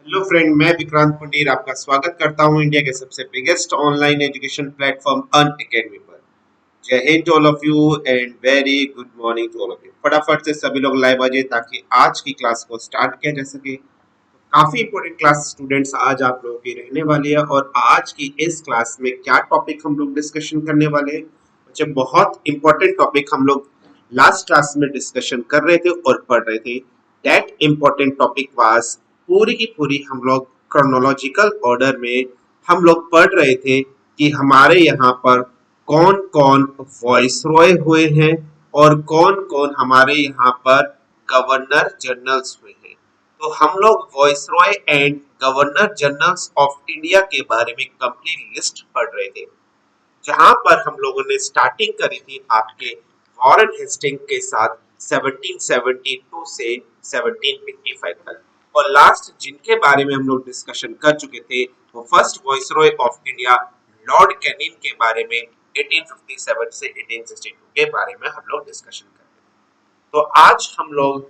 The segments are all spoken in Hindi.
हेलो फ्रेंड, मैं विक्रांत पंडीर आपका स्वागत करता हूं इंडिया के सबसे biggest online education platform Unacademy पर। Jai Hind to all of you and very good morning to all of you. फटाफट से सभी लोग लाइव आ जाइए ताकि आज की क्लास को स्टार्ट किया जा सके। काफी इंपॉर्टेंट क्लास स्टूडेंट्स आज आप लोगों की रहने वाली है और आज की इस क्लास में क्या टॉपिक हम लोग डिस्कशन करने वाले हैं। बच्चे, बहुत इंपॉर्टेंट टॉपिक हम लोग लास्ट क्लास में डिस्कशन कर रहे थे और पढ़ रहे थे। दैट इंपॉर्टेंट टॉपिक वाज, पूरी की पूरी हम लोग क्रोनोलॉजिकल ऑर्डर में हम लोग पढ़ रहे थे कि हमारे यहाँ पर कौन कौन वॉइस रॉय हुए हैं और कौन कौन हमारे यहाँ पर गवर्नर जनरल्स हुए हैं। तो हम लोग viceroy and governor generals of India के बारे में कंप्लीट लिस्ट पढ़ रहे थे, जहां पर हम लोगों ने स्टार्टिंग करी थी आपके वॉरेन हेस्टिंग के साथ 1772 से 1785 तक, और लास्ट जिनके बारे में हम लोग डिस्कशन कर चुके थे वो first viceroy of India Lord Canning के बारे में 1857 से 1862 के बारे में हम लोग डिस्कशन कर रहे थे। तो आज हम लोग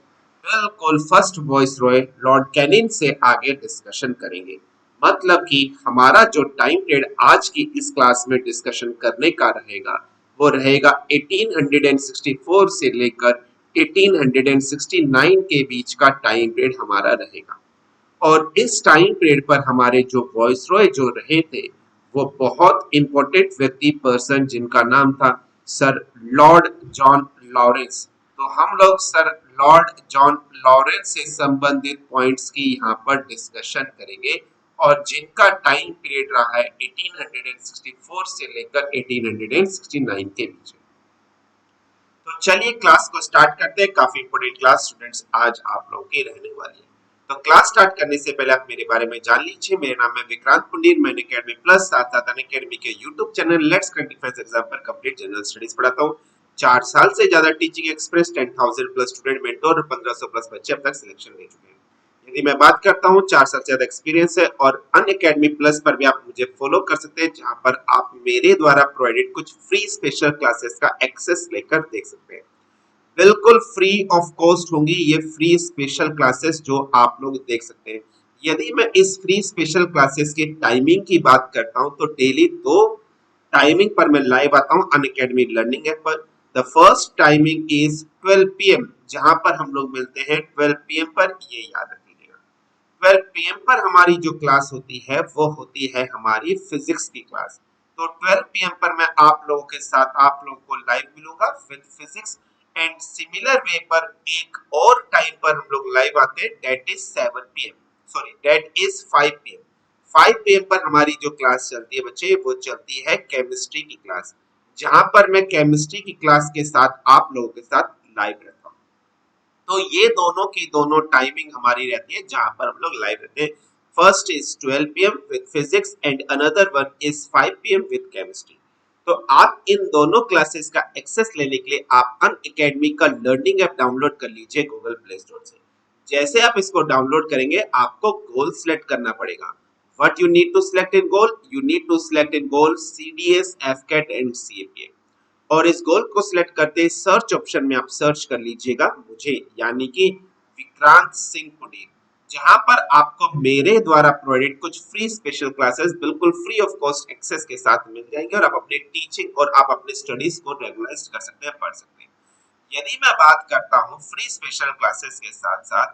बिल्कुल first viceroy lord Canning से आगे डिस्कशन करेंगे। मतलब कि हमारा जो टाइम पीरियड आज की इस क्लास में डिस्कशन करने का रहेगा वो रहेगा 1864 से लेकर 1869 के बीच का टाइम पीरियड हमारा रहेगा। और इस टाइम पीरियड पर हमारे जो वॉइस रॉय जो रहे थे वो बहुत इंपॉर्टेंट व्यक्ति पर्सन जिनका नाम था सर लॉर्ड जॉन लॉरेंस। तो हम लोग सर लॉर्ड जॉन लॉरेंस से संबंधित पॉइंट्स की यहाँ पर डिस्कशन करेंगे और जिनका टाइम पीरियड रहा है 1864 से लेकर 1869 के बीच। तो चलिए क्लास को स्टार्ट करते हैं। काफी इंपोर्टेंट क्लास स्टूडेंट्स आज आप लोगों की रहने वाली है। तो क्लास स्टार्ट करने से पहले आप मेरे बारे में जान लीजिए। मेरा नाम है विक्रांत पुंडीर, मैं अकेडमी प्लस साथ साथ अकेडमी के YouTube channel let's crack defence exam पर कंप्लीट जनरल स्टडीज पढ़ाता हूँ। 4 साल से ज्यादा teaching experience, 10,000 plus student mentor और 1500 प्लस बच्चे अब तक सिलेक्शन ले चुके हैं। यदि मैं बात करता हूँ, 4 साल से ज्यादा एक्सपीरियंस है और अन अकेडमी प्लस पर भी आप मुझे फॉलो कर सकते हैं, जहां पर आप मेरे द्वारा प्रोवाइडेड कुछ फ्री स्पेशल क्लासेस का एक्सेस लेकर देख सकते हैं। बिल्कुल फ्री ऑफ कॉस्ट होंगी ये फ्री स्पेशल क्लासेस जो आप लोग देख सकते हैं। यदि मैं इस फ्री स्पेशल क्लासेस की टाइमिंग की बात करता हूं तो डेली 2 टाइमिंग पर मैं लाइव आता हूं अन अकेडमी लर्निंग ऐप पर। The first timing is 12 PM, जहां पर हम लोग मिलते हैं 12 पीएम पर, ये याद रखिएगा। 12 पीएम पर हमारी जो क्लास होती है वो होती है हमारी फिजिक्स की क्लास। तो 12 पीएम पर मैं आप लोगों के साथ आप लोगों को लाइव मिलूंगा with physics. And similar way पर एक और टाइम पर हम लोग लाइव आते हैं, that is 7 PM, sorry that is 5 PM. 5 PM पर हमारी जो क्लास चलती है बच्चे वो चलती है केमिस्ट्री की क्लास, जहां पर मैं केमिस्ट्री की क्लास के साथ आप लोगों के साथ लाइव रहता हूँ। तो ये दोनों की दोनों टाइमिंग हमारी रहती है जहां पर हम लोग लाइव रहते हैं। First is 12 PM with physics and another one is 5 PM with chemistry. तो आप इन दोनों क्लासेस का एक्सेस लेने के लिए आप अन अकेडमी का लर्निंग ऐप डाउनलोड कर लीजिए गूगल प्ले स्टोर से। जैसे आप इसको डाउनलोड करेंगे आपको गोल सिलेक्ट करना पड़ेगा। What you need to select in goal? You need to select in goal CDS, FCAT and CAPA। और इस गोल को सिलेक्ट करते सर्च ऑप्शन में आप सर्च कर लीजिएगा मुझे, यानी कि विक्रांत सिंह पुडीर, जहां पर आपको मेरे द्वारा प्रोवाइडेड कुछ फ्री स्पेशल क्लासेस बिल्कुल फ्री ऑफ कॉस्ट एक्सेस के साथ मिल जाएंगे और आप अपनी टीचिंग और आप अपने स्टडीज को रेगुलराइज कर सकते हैं, पढ़ सकते हैं। यदि मैं बात करता हूं फ्री स्पेशल क्लासेस के साथ साथ,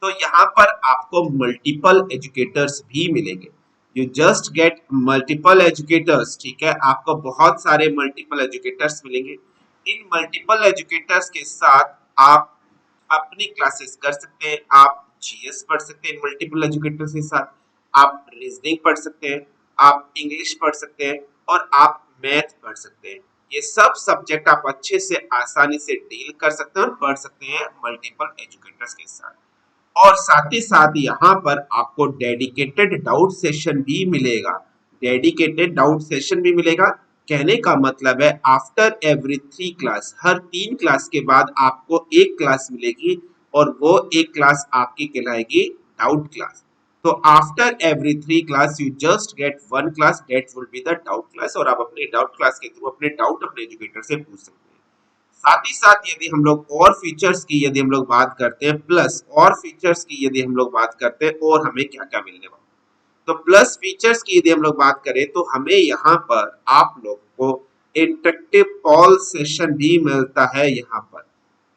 तो यहाँ पर आपको मल्टीपल एजुकेटर्स भी मिलेंगे। You just get multiple educators, ठीक है, आपको बहुत सारे मल्टीपल एजुकेटर्स मिलेंगे। इन मल्टीपल एजुकेटर्स के साथ आप अपनी क्लासेस कर सकते हैं। आप जीएस पढ़ सकते हैं मल्टीपल एजुकेटर्स के साथ, आप रीजनिंग पढ़ सकते हैं, आप इंग्लिश पढ़ सकते हैं और आप मैथ पढ़ सकते हैं। ये सब सब्जेक्ट आप अच्छे से आसानी से डील कर सकते हैं और पढ़ सकते हैं मल्टीपल एजुकेटर्स के साथ। और साथ ही साथ यहाँ पर आपको डेडिकेटेड डाउट सेशन भी मिलेगा। डेडिकेटेड डाउट सेशन भी मिलेगा, कहने का मतलब है आफ्टर एवरी 3 क्लास, हर 3 क्लास के बाद आपको एक क्लास मिलेगी और वो एक क्लास आपकी कहलाएगी डाउट क्लास। तो after every 3 class you just get 1 class, that will be the doubt class, और आप अपने डाउट क्लास के थ्रू अपने डाउट अपने एजुकेटर से पूछ सकते हैं। साथ ही साथ यदि हम लोग और फीचर्स की यदि हम लोग बात करते हैं, प्लस और फीचर्स की यदि हम लोग बात करते हैं और हमें क्या क्या मिलने वाला, तो प्लस फीचर्स की यदि हम लोग बात करें तो हमें यहाँ पर आप लोग को इंटरेक्टिव पॉल सेशन भी मिलता है। यहाँ पर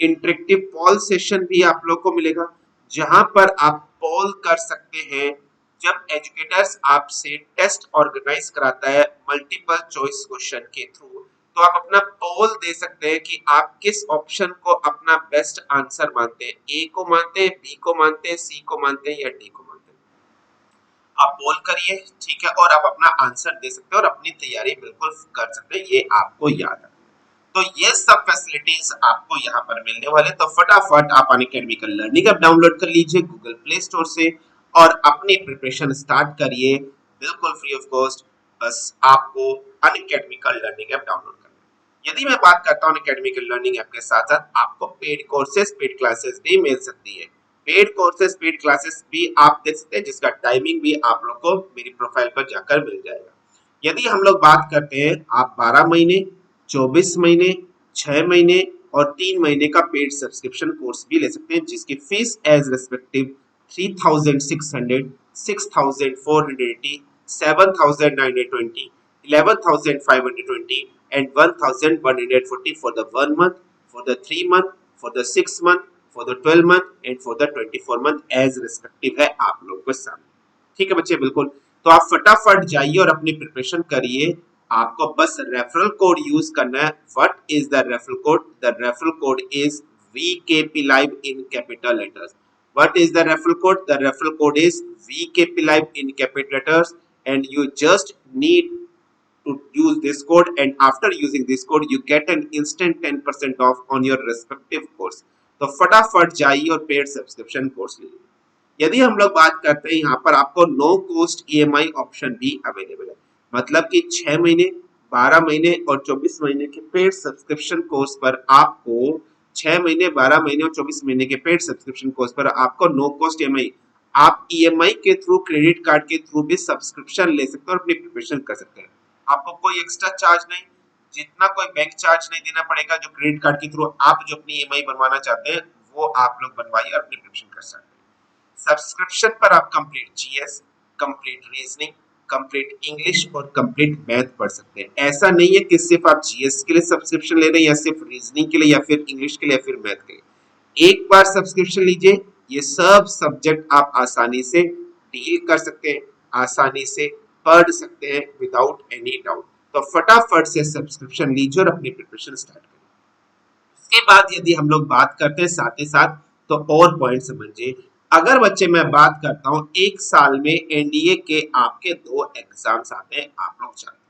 इंटरेक्टिव पॉल सेशन भी आप लोग को मिलेगा, जहां पर आप पॉल कर सकते हैं। जब एजुकेटर्स आपसे टेस्ट ऑर्गेनाइज कराता है मल्टीपल चॉइस क्वेश्चन के थ्रू, तो आप अपना पोल दे सकते हैं कि आप किस ऑप्शन को अपना बेस्ट आंसर मानते हैं, ए को मानते हैं, बी को मानते हैं, सी को मानते हैं या डी को मानते हैं। आप पोल करिए, ठीक है, और आप अपना आंसर दे सकते हैं और अपनी तैयारी बिल्कुल कर सकते हैं, ये आपको याद है। तो ये सब फैसिलिटीज आपको यहाँ पर मिलने वाले, तो फटाफट आप अनअकैडमी का लर्निंग ऐप डाउनलोड कर लीजिए गूगल प्ले स्टोर से और अपनी प्रिपरेशन स्टार्ट करिए बिल्कुल फ्री ऑफ कॉस्ट। बस आपको अनअकैडमी का लर्निंग ऐप डाउनलोड करना है। यदि मैं बात करता हूँ अनअकैडमी के लर्निंग ऐप के साथ साथ आपको पेड कोर्सेज पेड क्लासेस भी मिल सकती है। पेड कोर्सेज पेड क्लासेस भी आप देख सकते हैं, जिसका टाइमिंग भी आप लोग को मेरी प्रोफाइल पर जाकर मिल जाएगा। यदि हम लोग बात करते हैं, आप 12 महीने, 24 महीने, 6 महीने और 3 महीने का पेड सब्सक्रिप्शन कोर्स भी ले सकते हैं, जिसकी fees as respective 3600, 6480, 7920, 11520 and 1140 for the 1 month, for the 3 month, for the 6 month, for the 12 month and for the 24 month as respective है आप लोग के सामने। ठीक है बच्चे, बिल्कुल। तो आप फटाफट जाइए और अपनी प्रिपरेशन करिए। आपको बस रेफरल कोड यूज करना है। What is the referral code? The referral code is VKP Live in capital letters. What is the referral code? The referral code is VKP Live in capital letters, and you just need to use this code, and after using this code you get an instant 10% off on your respective course. तो फटाफट जाइए और पेड सब्सक्रिप्शन कोर्स लीजिए। यदि हम लोग बात करते हैं, यहाँ पर आपको नो कॉस्ट EMI ऑप्शन भी अवेलेबल है, मतलब कि 6 महीने, 12 महीने और 24 महीने के पेड सब्सक्रिप्शन कोर्स पर आपको 6 महीने, 12 महीने और 24 महीने के पेड सब्सक्रिप्शन कोर्स पर आपको नो कॉस्ट EMI, आप EMI के थ्रू, क्रेडिट कार्ड के थ्रू भी सब्सक्रिप्शन ले सकते हैं और अपनी प्रिपरेशन कर सकते हैं। आपको कोई एक्स्ट्रा चार्ज नहीं, जितना कोई बैंक चार्ज नहीं देना पड़ेगा। जो क्रेडिट कार्ड के थ्रू आप जो अपनी EMI बनवाना चाहते हैं वो आप लोग बनवाइए और अपनी प्रिपरेशन कर सकते हैं। सब्सक्रिप्शन पर आप complete GS, complete reasoning, complete English और कंप्लीट मैथ पढ़ सकते हैं। ऐसा नहीं है कि सिर्फ आप GS के लिए सब्सक्रिप्शन ले रहे हैं या सिर्फ रीजनिंग के लिए या फिर इंग्लिश के लिए या फिर मैथ के लिए। एक बार सब्सक्रिप्शन लीजिए, ये सब सब्जेक्ट आप आसानी से डील कर सकते हैं, आसानी से पढ़ सकते हैं विदाउट एनी डाउट। तो फटाफट से सब्सक्रिप्शन लीजिए और अपनी प्रिपरेशन स्टार्ट करिए। इसके बाद यदि हम लोग बात करते हैं साथ ही साथ, तो और पॉइंट समझिए। अगर बच्चे मैं बात करता हूं, एक साल में NDA के आपके 2 एग्जाम्स आते हैं, आप लोग जानते हैं।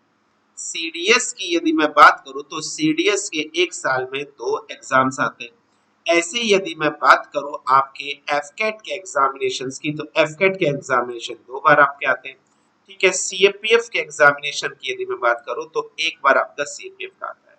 CDS की यदि मैं बात करूं तो CDS के एक साल में 2 एग्जाम्स आते हैं। ऐसे यदि मैं बात करूं आपके FCAT के एग्जामिनेशंस की, तो FCAT के एग्जामिनेशन 2 बार आपके आते हैं। ठीक है, CAPF के एग्जामिनेशन की यदि मैं बात करूं तो एक बार आपका CAPF का आता है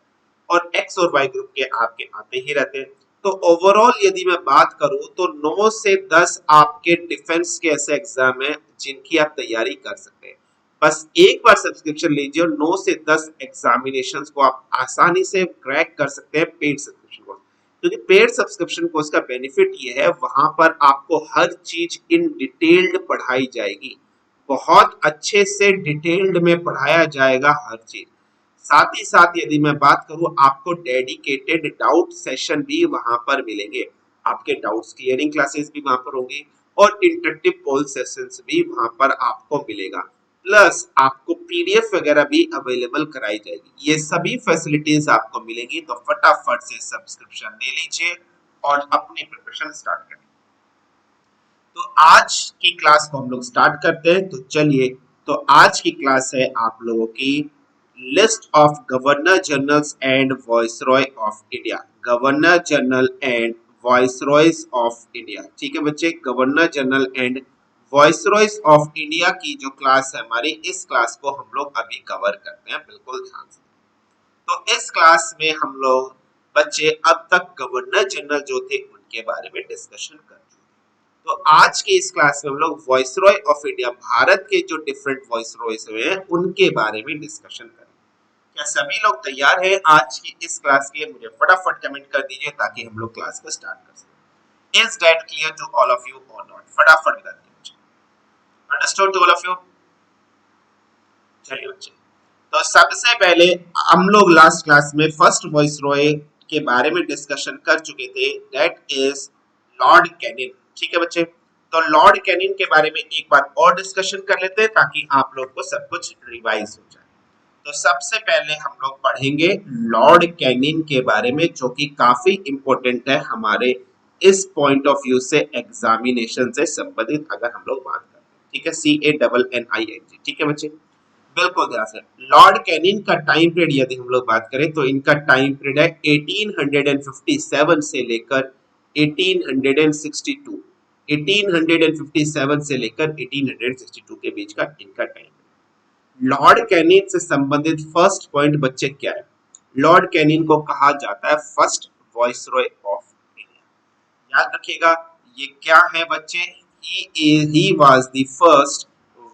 और X और Y ग्रुप के आपके आते ही रहते हैं। तो ओवरऑल यदि मैं बात करूं तो 9 से 10 आपके डिफेंस के ऐसे एग्जाम हैं जिनकी आप तैयारी कर सकते हैं। बस एक बार सब्सक्रिप्शन लीजिए और 9 से 10 एग्जामिनेशंस को आप आसानी से क्रैक कर सकते हैं पेड सब्सक्रिप्शन कोर्स। क्योंकि पेड सब्सक्रिप्शन कोर्स का बेनिफिट ये है, वहां पर आपको हर चीज इन डिटेल्ड पढ़ाई जाएगी, बहुत अच्छे से डिटेल्ड में पढ़ाया जाएगा हर चीज। साथ ही साथ यदि मैं बात करूं, आपको डेडिकेटेड डाउट सेशन भी वहां पर मिलेंगे। आपके डाउट्स क्लियरिंग क्लासेस भी वहां पर होंगी और इंटरेक्टिव पोल सेशंस भी वहां पर आपको मिलेगा। प्लस आपको PDF वगैरह भी अवेलेबल कराई जाएगी। ये सभी फैसिलिटीज आपको मिलेंगी। तो फटाफट से सब्सक्रिप्शन ले लीजिए और अपनी प्रिपरेशन स्टार्ट करें। तो आज की क्लास को हम लोग स्टार्ट करते हैं। तो चलिए, तो आज की क्लास है आप लोगों की list of governor generals and viceroy of India. Governor general and viceroys of India. ठीक है बच्चे, governor general and viceroys of India की जो क्लास है हमारी, इस क्लास को हम लोग अभी कवर करते हैं, बिल्कुल ध्यान से। तो इस क्लास में हम लोग बच्चे अब तक गवर्नर जनरल जो थे उनके बारे में डिस्कशन कर चुके हैं। तो आज के इस क्लास में हम लोग वॉइसरॉय ऑफ इंडिया, भारत के जो डिफरेंट वॉइसरॉयज हुए हैं उनके बारे में डिस्कशन करेंगे। क्या सभी लोग तैयार हैं आज की इस क्लास के लिए? मुझे फटाफट कमेंट कर दीजिए ताकि हम लोग क्लास को स्टार्ट कर सकें। Is that clear to all of you or not? फटाफट बता दीजिए। Understood to all of you? चलिए बच्चे, तो सबसे पहले हम लोग लास्ट क्लास में फर्स्ट वॉइस रॉय के बारे में डिस्कशन कर चुके थे, दैट इज लॉर्ड कैनिंग। ठीक है बच्चे, तो लॉर्ड कैनिंग के बारे में एक बार और डिस्कशन कर लेते हैं ताकि आप लोग को सब कुछ रिवाइज हो जाए। तो सबसे पहले हम लोग पढ़ेंगे लॉर्ड कैनिंग के बारे में, जो कि काफी इंपॉर्टेंट है हमारे इस पॉइंट ऑफ व्यू से एग्जामिनेशन से संबंधित अगर हम लोग बात करते हैं। ठीक है, CANNING। ठीक है बच्चे, बिल्कुल ध्यान से। लॉर्ड कैनिंग का टाइम पीरियड यदि हम लोग बात करें तो इनका टाइम पीरियड है 1857 से लेकर 1862। 1857 से लेकर 1862 के बीच का इनका टाइम। लॉर्ड कैनिंग से संबंधित फर्स्ट पॉइंट बच्चे क्या है? लॉर्ड कैनिंग को कहा जाता है फर्स्ट वॉइसरॉय ऑफ इंडिया। याद रखिएगा ये क्या है बच्चे? ही was the first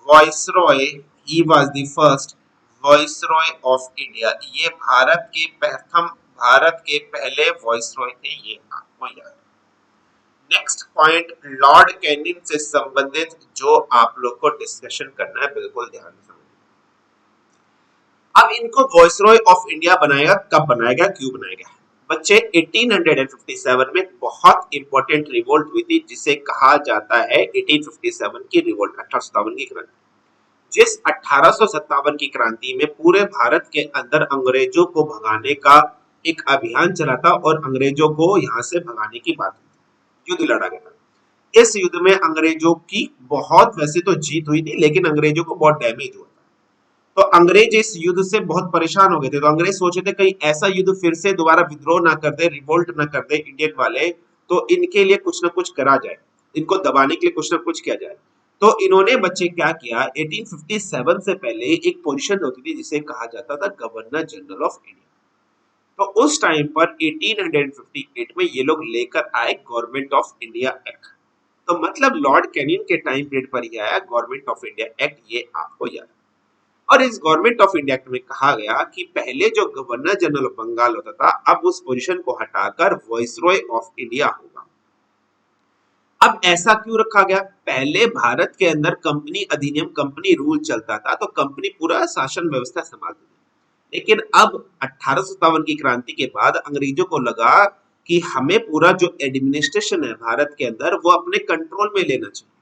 viceroy, he was the first viceroy of India. ये भारत के पहले वॉइसरॉय थे, ये आपको याद। नेक्स्ट पॉइंट लॉर्ड कैनिंग से संबंधित जो आप लोग को डिस्कशन करना है, बिल्कुल ध्यान से। अब इनको वॉइसरॉय ऑफ इंडिया बनाएगा, कब बनाएगा, क्यों बनाएगा? बच्चे 1857 में बहुत इंपॉर्टेंट रिवोल्ट हुई थी जिसे कहा जाता है 1857 की रिवोल्ट, 1857 की क्रांति। जिस 1857 की क्रांति में पूरे भारत के अंदर अंग्रेजों को भगाने का एक अभियान चला था और अंग्रेजों को यहां से भगाने की बात हुई, युद्ध लड़ा गया था। इस युद्ध में अंग्रेजों की बहुत वैसे तो जीत हुई थी, लेकिन अंग्रेजों को बहुत डैमेज हुआ। तो अंग्रेज इस युद्ध से बहुत परेशान हो गए थे। तो अंग्रेज सोचे थे कहीं ऐसा युद्ध फिर से दोबारा विद्रोह ना कर दे, रिवोल्ट ना कर दे इंडियन वाले, तो इनके लिए कुछ ना कुछ करा जाए, इनको दबाने के लिए कुछ ना कुछ किया जाए। तो इन्होंने बच्चे क्या किया, 1857 से पहले एक पोजीशन होती थी जिसे कहा जाता था गवर्नर जनरल ऑफ इंडिया। तो उस टाइम पर 1858 में ये लोग लेकर आए गवर्नमेंट ऑफ इंडिया एक्ट। तो मतलब लॉर्ड कैनिंग के टाइम पीरियड पर ही आया गवर्नमेंट ऑफ इंडिया एक्ट, ये आपको याद। और इस गवर्नमेंट ऑफ इंडिया में कहा गया कि पहले जो गवर्नर जनरल ऑफ बंगाल होता था, अब उस पोजीशन को हटाकर वॉइसरॉय ऑफ इंडिया होगा। अब ऐसा क्यों रखा गया? पहले भारत के अंदर कंपनी अधिनियम, कंपनी रूल चलता था, तो कंपनी पूरा शासन व्यवस्था संभालती थी। लेकिन अब 1857 की क्रांति के बाद अंग्रेजों को लगा कि हमें पूरा जो एडमिनिस्ट्रेशन है भारत के अंदर वो अपने कंट्रोल में लेना चाहिए।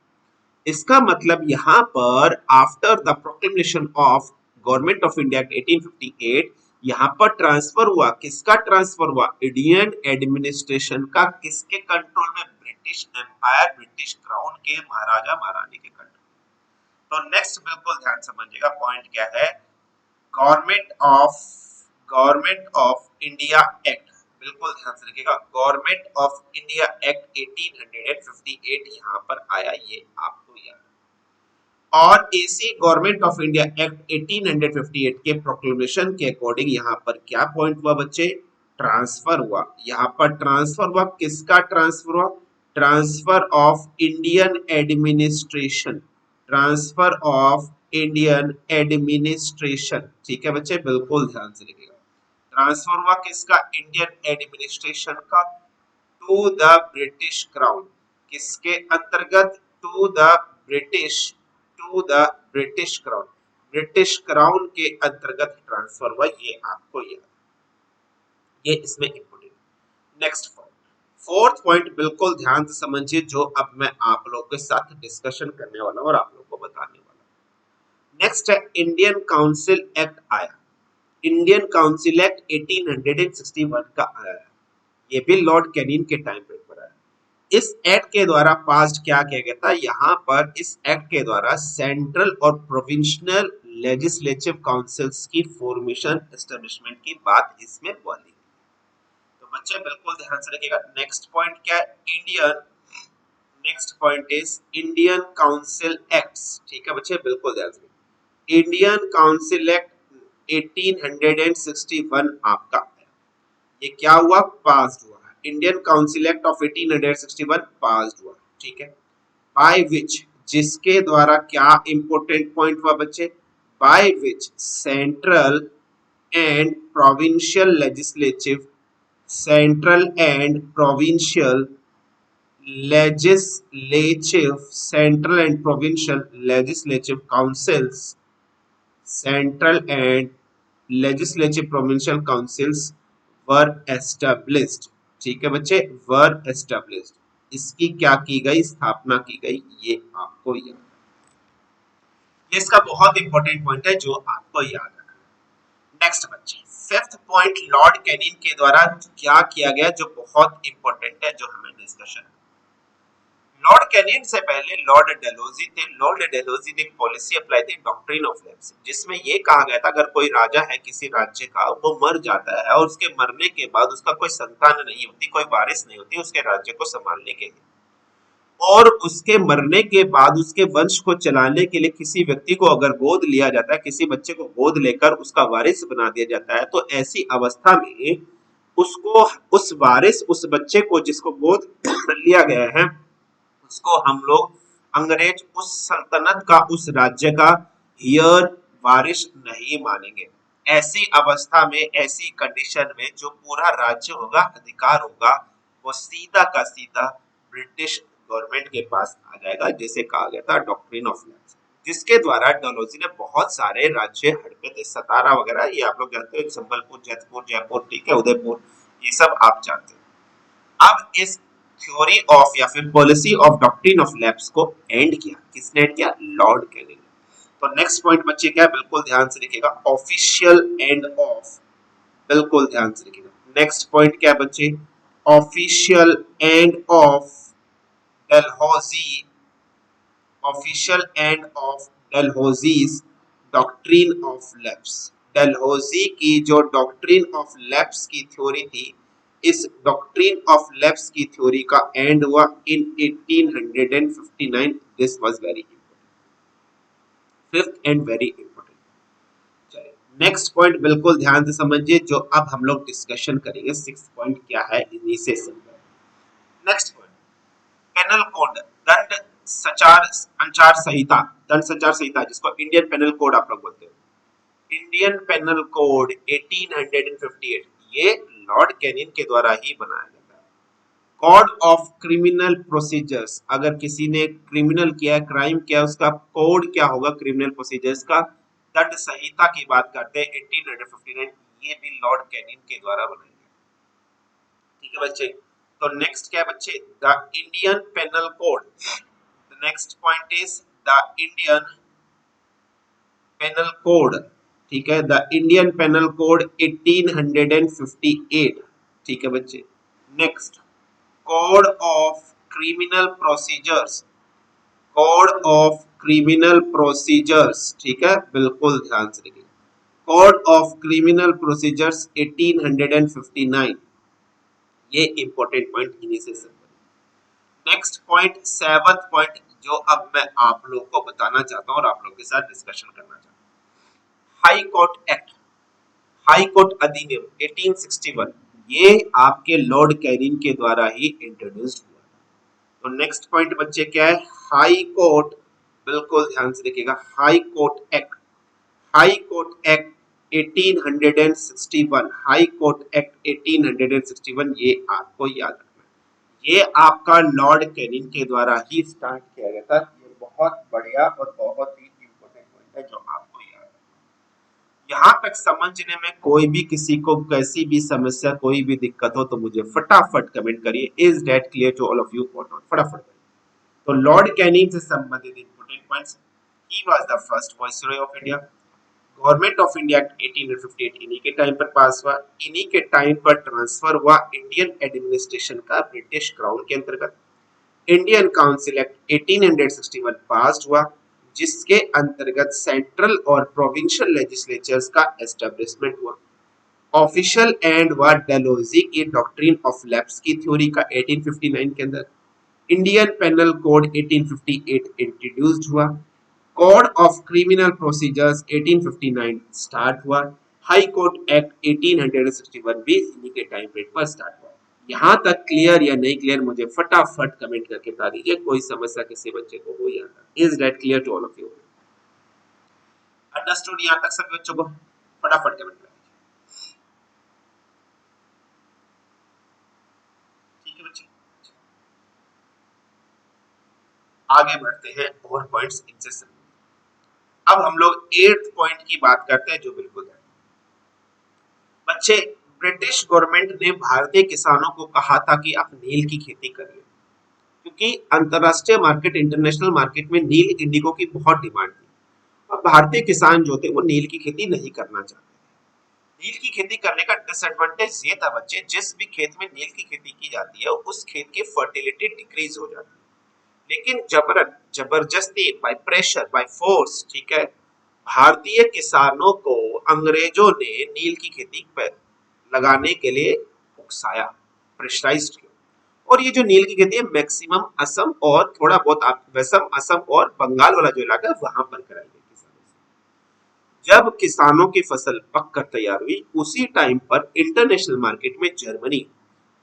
इसका मतलब यहाँ पर after the proclamation of government of India 1858 यहाँ पर ट्रांसफर हुआ। किसका ट्रांसफर हुआ? इंडियन एडमिनिस्ट्रेशन का। किसके कंट्रोल में? ब्रिटिश एम्पायर, ब्रिटिश क्राउन के महाराजा महारानी के कंट्रोल। तो नेक्स्ट बिल्कुल ध्यान समझिएगा, पॉइंट क्या है? गवर्नमेंट ऑफ इंडिया एक्ट, बिल्कुल ध्यान से रखिएगा। गवर्नमेंट ऑफ इंडिया एक्ट 1858 यहाँ पर आया, ये आपको याद। और इसी गवर्नमेंट ऑफ इंडिया एक्ट 1858 के प्रोक्लेमेशन के अकॉर्डिंग यहाँ पर क्या पॉइंट हुआ बच्चे? ट्रांसफर हुआ। यहाँ पर ट्रांसफर हुआ, किसका ट्रांसफर हुआ? Transfer of Indian administration, transfer of Indian administration. ठीक है बच्चे, बिल्कुल ध्यान से लिखिएगा। ट्रांसफर हुआ किसका? इंडियन एडमिनिस्ट्रेशन का, टू द ब्रिटिश क्राउन। किसके अंतर्गत? To the British, to the British crown, British crown के अंतर्गत ट्रांसफर हुआ, ये आपको याद, ये इसमें important. Next point, fourth point बिल्कुल ध्यान से समझिए, जो अब मैं आप लोग के साथ डिस्कशन करने वाला हूं और आप लोग को बताने वाला हूं। नेक्स्ट है इंडियन काउंसिल एक्ट आया। इंडियन काउंसिल एक्ट 1861 का आया, ये भी लॉर्ड कैनिंग के टाइम पे पड़ा है। इस एक्ट के द्वारा पास्ड क्या किया गया था? यहाँ पर इस एक्ट के द्वारा सेंट्रल और प्रोविंशियल लेजिस्लेटिव काउंसिल्स की फॉर्मेशन, एस्टेब्लिशमेंट की बात इसमें बोली। तो बच्चे बिल्कुल ध्यान से रखिएगा। नेक्स्ट पॉइंट क्या है? Indian, next point is Indian council acts. ठीक है बच्चे, बिल्कुल ध्यान से। इंडियन काउंसिल एक्ट 1861 आपका, ये क्या हुआ? पास्ड हुआ। Indian council act of 1861 passed हुआ। ठीक है, बाय विच, जिसके द्वारा क्या इंपॉर्टेंट पॉइंट हुआ बच्चे? By which central and provincial legislative, central and provincial central and provincial legislative councils, central and legislative provincial councils were established। ठीक है बच्चे, were established, इसकी क्या की गई, स्थापना की गई, ये आपको याद, ये इसका बहुत इंपॉर्टेंट पॉइंट है जो आपको याद रखना। नेक्स्ट बच्चे, फिफ्थ पॉइंट लॉर्ड कैनिंग के द्वारा क्या किया गया जो बहुत इंपॉर्टेंट है, जो हमें डिस्कशन। लॉर्ड कैनिंग से पहले लॉर्ड डेलोजी थे। लॉर्ड डेलोजी ने एक पॉलिसी अप्लाई थी, डॉक्ट्रिन ऑफ लैप्स, जिसमें ये कहा गया था अगर कोई राजा है किसी राज्य का, वो मर जाता है और उसके मरने के बाद उसका कोई संतान नहीं होती, कोई वारिस नहीं होती उसके राज्य को संभालने के लिए, और उसके मरने के बाद उसके वंश को चलाने के लिए किसी व्यक्ति को अगर गोद लिया जाता है, किसी बच्चे को गोद लेकर उसका वारिस बना दिया जाता है, तो ऐसी अवस्था में उसको, उस वारिस, उस बच्चे को जिसको गोद लिया गया है, उसको हम लोग अंग्रेज उस सल्तनत का, उस राज्य का हियर वारिस नहीं मानेंगे। ऐसी अवस्था में, ऐसी कंडीशन में जो पूरा राज्य होगा, अधिकार होगा, वो सीधा का सीधा ब्रिटिश गवर्नमेंट के पास आ जाएगा, जैसे कहा गया था डॉक्ट्रिन ऑफ लैप्स, जिसके द्वारा डलहौजी ने बहुत सारे राज्य हड़पे थे, सतारा वगैरह, ये आप लोग जानते हो, संबलपुर, जैतपुर, जयपुर, ठीक है, उदयपुर, ये सब आप जानते हो। अब इस थ्योरी ऑफ या फिर policy of doctrine of lapse को एंड किया, किसने एंड किया, लॉर्ड कैनिंग। तो नेक्स्ट पॉइंट बच्चे क्या है, बिल्कुल ध्यान से लिखिएगा, ऑफिशियल एंड ऑफ, बिल्कुल ध्यान से लिखिएगा। नेक्स्ट पॉइंट क्या है बच्चे, official end of Dalhousie, official end of Dalhousie's doctrine of lapse. Dalhousie की जो डॉक्ट्रिन ऑफ लैप्स की थ्योरी थी, इस डॉक्ट्रिन ऑफ लैप्स की थ्योरी का एंड हुआ in 1859। This was very important, fifth and very important. चलिए नेक्स्ट पॉइंट बिल्कुल ध्यान से समझिए, जो अब हम लोग डिस्कशन करेंगे। सिक्स्थ पॉइंट क्या है, इन्हीं से समझिए। नेक्स्ट पॉइंट, पेनल कोड, दंड संचार संचार संहिता, दंड संचार संहिता, जिसको इंडियन पेनल कोड आप लोग बोलते हो, इंडियन पेनल कोड 1858, ये लॉर्ड कैनिंग के द्वारा ही बनाया गया था। कोड ऑफ क्रिमिनल प्रोसीजर्स, अगर किसी ने क्रिमिनल किया, क्राइम किया, उसका कोड क्या होगा क्रिमिनल प्रोसीजर्स का, दंड संहिता की बात करते हैं 1859, ये भी लॉर्ड कैनिंग के द्वारा बनाया गया। ठीक है बच्चे, तो नेक्स्ट क्या है बच्चे, the Indian penal code. The next point is the Indian penal code, ठीक है, द इंडियन पेनल कोड 1858, ठीक है बच्चे। Next, code of criminal procedures, code of criminal procedures, ठीक है, बिल्कुल ध्यान से देखिए, कोड ऑफ क्रिमिनल प्रोसीजर्स 1859, ये इंपॉर्टेंट पॉइंट इन्हीं से संबंधित। नेक्स्ट पॉइंट, सेवंथ पॉइंट, जो अब मैं आप लोग को बताना चाहता हूं और आप लोग के साथ डिस्कशन करना चाहता हूं, high court act, high court अधिनियम 1861, ये आपके लॉर्ड कैनिंग के द्वारा ही इंट्रोड्यूस्ड हुआ। तो नेक्स्ट पॉइंट बच्चे क्या है, हाई कोर्ट, बिल्कुल ध्यान से देखिएगा, high court act, high court act 1861, high court act 1861, ये आपको याद रखना है। ये आपका लॉर्ड कैनिंग के द्वारा ही स्टार्ट किया गया था। ये बहुत बढ़िया और बहुत ही इंपॉर्टेंट पॉइंट है जो आपको याद है। यहाँ तक समझने में कोई भी किसी को कैसी भी समस्या, कोई भी दिक्कत हो तो मुझे फटाफट कमेंट करिए, is that clear to all of you or not, फटाफट करिए। तो लॉर्ड कैनिंग से संबंधित important points, he was the first viceroy of India, government of India act 1858 इन्हीं के टाइम पर पास हुआ, इन्हीं के टाइम पर ट्रांसफर हुआ इंडियन एडमिनिस्ट्रेशन का ब्रिटिश क्राउन के अंतर्गत। इंडियन काउंसिल एक्ट 1861 पास हुआ, जिसके अंतर्गत सेंट्रल और प्रोविंशियल लेजिस्लेचर्स का एस्टेब्लिशमेंट हुआ। ऑफिशियल एंड व डलहौजी की डॉक्ट्रिन ऑफ लैप्स की थ्योरी का 1859 के अंदर। इंडियन पेनल कोड 1858 इंट्रोड्यूस्ड हुआ। Code of criminal procedures 1859 start हुआ। हाई कोर्ट एक्ट 1861 भी इन्हीं के टाइम पीरियड पर स्टार्ट हुआ। यहाँ तक क्लियर या नहीं क्लियर मुझे फटाफट कमेंट करके बता दीजिए, कोई समस्या किसी बच्चे को हो या ना। Is that clear to all of you? Understood यहाँ तक सभी बच्चों को? फटाफट कमेंट करिए। आगे बढ़ते हैं और पॉइंट्स इनसे संबंधित। अब हम लोग 8th पॉइंट की बात करते हैं जो बिल्कुल है बच्चे, ब्रिटिश गवर्नमेंट ने भारतीय किसानों को कहा था कि आप नील की खेती करिए, क्योंकि अंतरराष्ट्रीय मार्केट, इंटरनेशनल मार्केट में नील इंडिगो की बहुत डिमांड थी और भारतीय किसान जो थे वो नील की खेती नहीं करना चाहते। नील की खेती करने का डिसएडवांटेज ये था बच्चे, जिस भी खेत में नील की खेती की जाती है उस खेत की फर्टिलिटी डिक्रीज हो जाती है। लेकिन जबरदस्ती, बाय प्रेशर, बाय फोर्स, ठीक है, भारतीय किसानों को अंग्रेजों ने नील की खेती पर लगाने के लिए उकसाया, प्रेशराइज्ड किया। और ये जो नील की खेती है मैक्सिमम असम और थोड़ा बहुत असम, और बंगाल वाला जो इलाका है वहां पर कराई गई किसानों से। जब किसानों की फसल पक कर तैयार हुई उसी टाइम पर इंटरनेशनल मार्केट में जर्मनी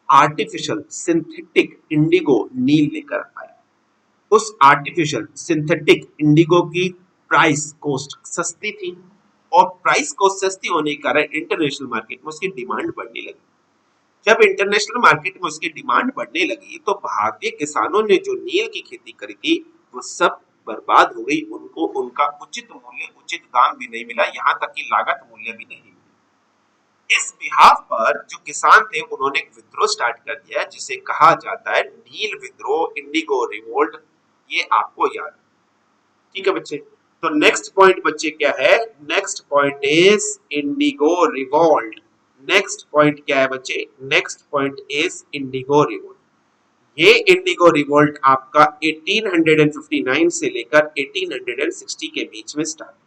आर्टिफिशियल सिंथेटिक इंडिगो नील लेकर आया। उस आर्टिफिशियल सिंथेटिक इंडिगो की प्राइस कॉस्ट सस्ती थी और प्राइस कॉस्ट सस्ती होने के कारण इंटरनेशनल मार्केट में उसकी डिमांड बढ़ने लगी। जब इंटरनेशनल मार्केट में उसकी डिमांड बढ़ने लगी तो भारतीय किसानों ने जो नील की खेती करी थी वो सब बर्बाद हो गई। उनको उनका उचित मूल्य, उचित दाम भी नहीं मिला, यहाँ तक कि लागत मूल्य भी नहीं मिला। इस बिहाफ पर जो किसान थे उन्होंने एक विद्रोह स्टार्ट कर दिया जिसे कहा जाता है नील विद्रोह, इंडिगो रिवोल्ट। ये आपको याद है, ठीक है बच्चे। तो नेक्स्ट पॉइंट बच्चे क्या है? Next point is Indigo revolt. Next point क्या है बच्चे? Next point is Indigo revolt. ये इंडिगो रिवोल्ट आपका 1859 से लेकर 1860 के बीच में स्टार्ट हुआ।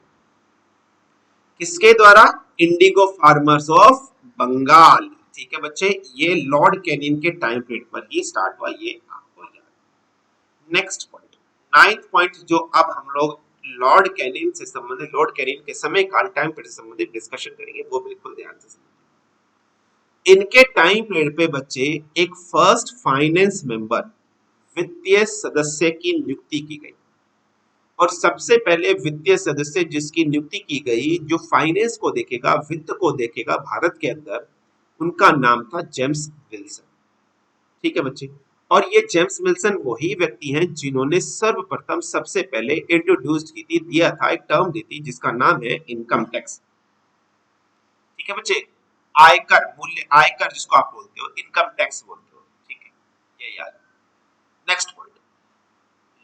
किसके द्वारा? इंडिगो फार्मर्स ऑफ बंगाल, ठीक है बच्चे। ये लॉर्ड कैनिंग के टाइम पीरियड पर ही स्टार्ट हुआ, ये आपको याद। नेक्स्ट पॉइंट, 9th पॉइंट, जो अब हम लोग लॉर्ड कैनिंग से संबंधित, लॉर्ड कैनिंग के समय काल, टाइम पीरियड से संबंधित डिस्कशन करेंगे, वो बिल्कुल ध्यान से समझिए। इनके टाइम पीरियड पे बच्चे एक फर्स्ट फाइनेंस मेंबर, वित्तीय सदस्य की नियुक्ति की गई और सबसे पहले वित्तीय सदस्य जिसकी नियुक्ति की गई, जो फाइनेंस को देखेगा, वित्त को देखेगा भारत के अंदर, उनका नाम था जेम्स विल्सन, ठीक है बच्चे। और ये जेम्स विल्सन वही व्यक्ति हैं जिन्होंने सर्वप्रथम सबसे पहले इंट्रोड्यूस की थी, दिया था, एक टर्म दी थी जिसका नाम है इनकम टैक्स, ठीक है बच्चे। आयकर, मूल्य आयकर जिसको आप बोलते हो, इनकम टैक्स बोलते हो, ठीक है, ये याद। नेक्स्ट पॉइंट,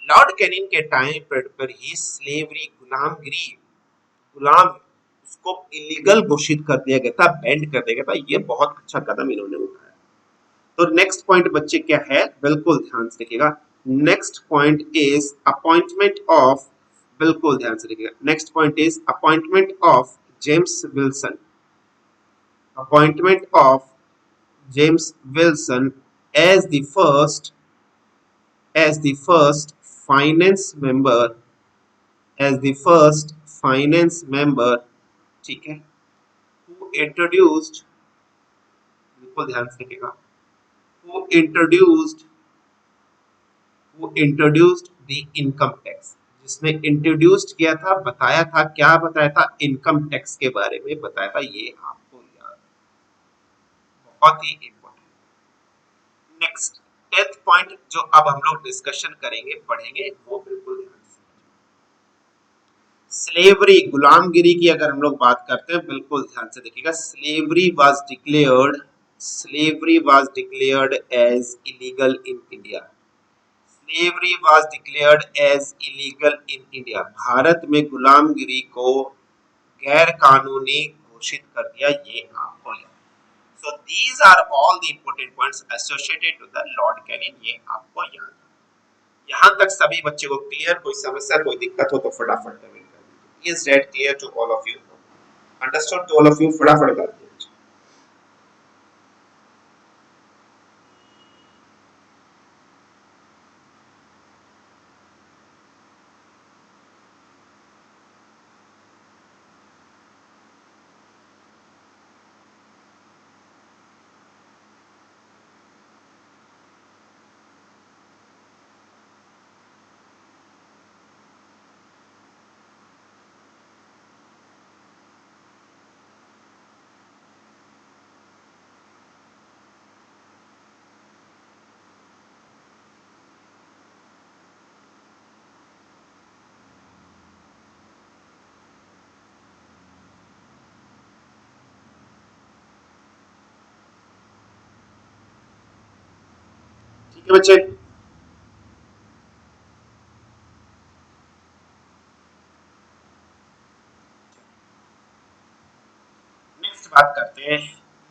लॉर्ड कैनिंग के टाइम पर ही स्लेवरी, गुलामगिरी, गुलाम, उसको इलीगल घोषित कर दिया गया था, बैंड कर दिया गया था। ये बहुत अच्छा कदम इन्होंने उठाया। तो नेक्स्ट पॉइंट बच्चे क्या है? बिल्कुल ध्यान से देखिएगा। Next point is appointment of, बिल्कुल ध्यान से देखिएगा। Next point is appointment of James Wilson. Appointment of James Wilson as the first as the first finance member as the first finance member, ठीक है, who introduced, बिल्कुल ध्यान से देखिएगा, who introduced the income tax, जिसने इंट्रोड्यूस्ड किया था, बताया था, क्या बताया था? इनकम टैक्स के बारे में बताया था, ये आपको याद, बहुत ही इंपॉर्टेंट। नेक्स्ट 10th पॉइंट जो अब हम लोग डिस्कशन करेंगे, पढ़ेंगे, वो बिल्कुल ध्यान से, स्लेवरी, गुलामगिरी की अगर हम लोग बात करते हैं, बिल्कुल ध्यान से देखिएगा। Slavery was declared as illegal in India. Slavery was declared as illegal in India. भारत में गुलामगिरी को गैर कानूनी घोषित कर दिया, ये आपको याद। So these are all the important points associated to the lord Canning, ये आपको याद। यहाँ तक सभी बच्चे को क्लियर? कोई समस्या, कोई दिक्कत हो तो फटाफट कमेंट कर दीजिए। Is that clear to all of you? Understood to all of you? फटाफट कर दीजिए। ठीक है बच्चे। नेक्स्ट बात करते हैं।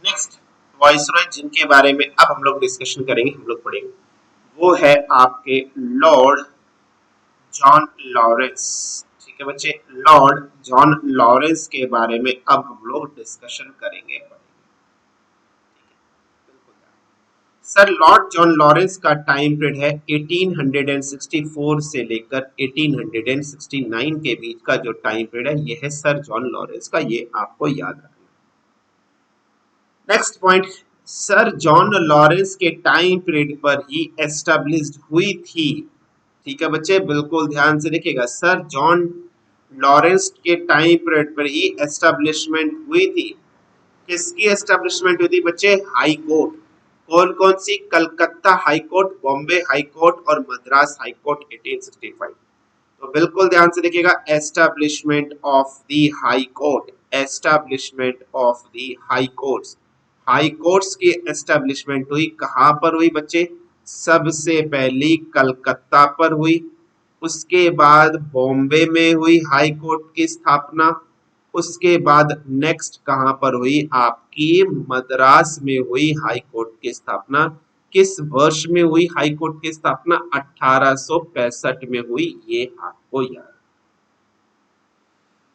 नेक्स्ट वॉइसरॉय जिनके बारे में अब हम लोग डिस्कशन करेंगे, हम लोग पढ़ेंगे, वो है आपके लॉर्ड जॉन लॉरेंस। ठीक है बच्चे, लॉर्ड जॉन लॉरेंस के बारे में अब हम लोग डिस्कशन करेंगे। सर लॉर्ड जॉन लॉरेंस का टाइम पीरियड है 1864 से लेकर 1869 के बीच का जो टाइम पीरियड है, ये है सर जॉन लॉरेंस का, ये आपको याद रखना। Next point, sir John Lawrence के टाइम पीरियड पर ही एस्टेब्लिश्ड हुई थी। ठीक है बच्चे, बिल्कुल ध्यान से देखिएगा, सर जॉन लॉरेंस के टाइम पीरियड पर ही एस्टेब्लिशमेंट हुई थी। किसकी एस्टेब्लिशमेंट हुई थी बच्चे? High court. कौन कौन सी? Calcutta high court, Bombay high court और मद्रास हाई कोर्ट 1865। तो बिल्कुल ध्यान से देखिएगा, establishment of the high court, establishment of the high courts. High courts की एस्टेब्लिशमेंट हुई कहां पर हुई बच्चे? सबसे पहली कलकत्ता पर हुई, उसके बाद बॉम्बे में हुई हाई कोर्ट की स्थापना, उसके बाद नेक्स्ट कहां पर हुई? आपकी मद्रास में हुई हाई कोर्ट की स्थापना। किस वर्ष में हुई हाई कोर्ट की स्थापना? 1865 में हुई, ये आपको याद।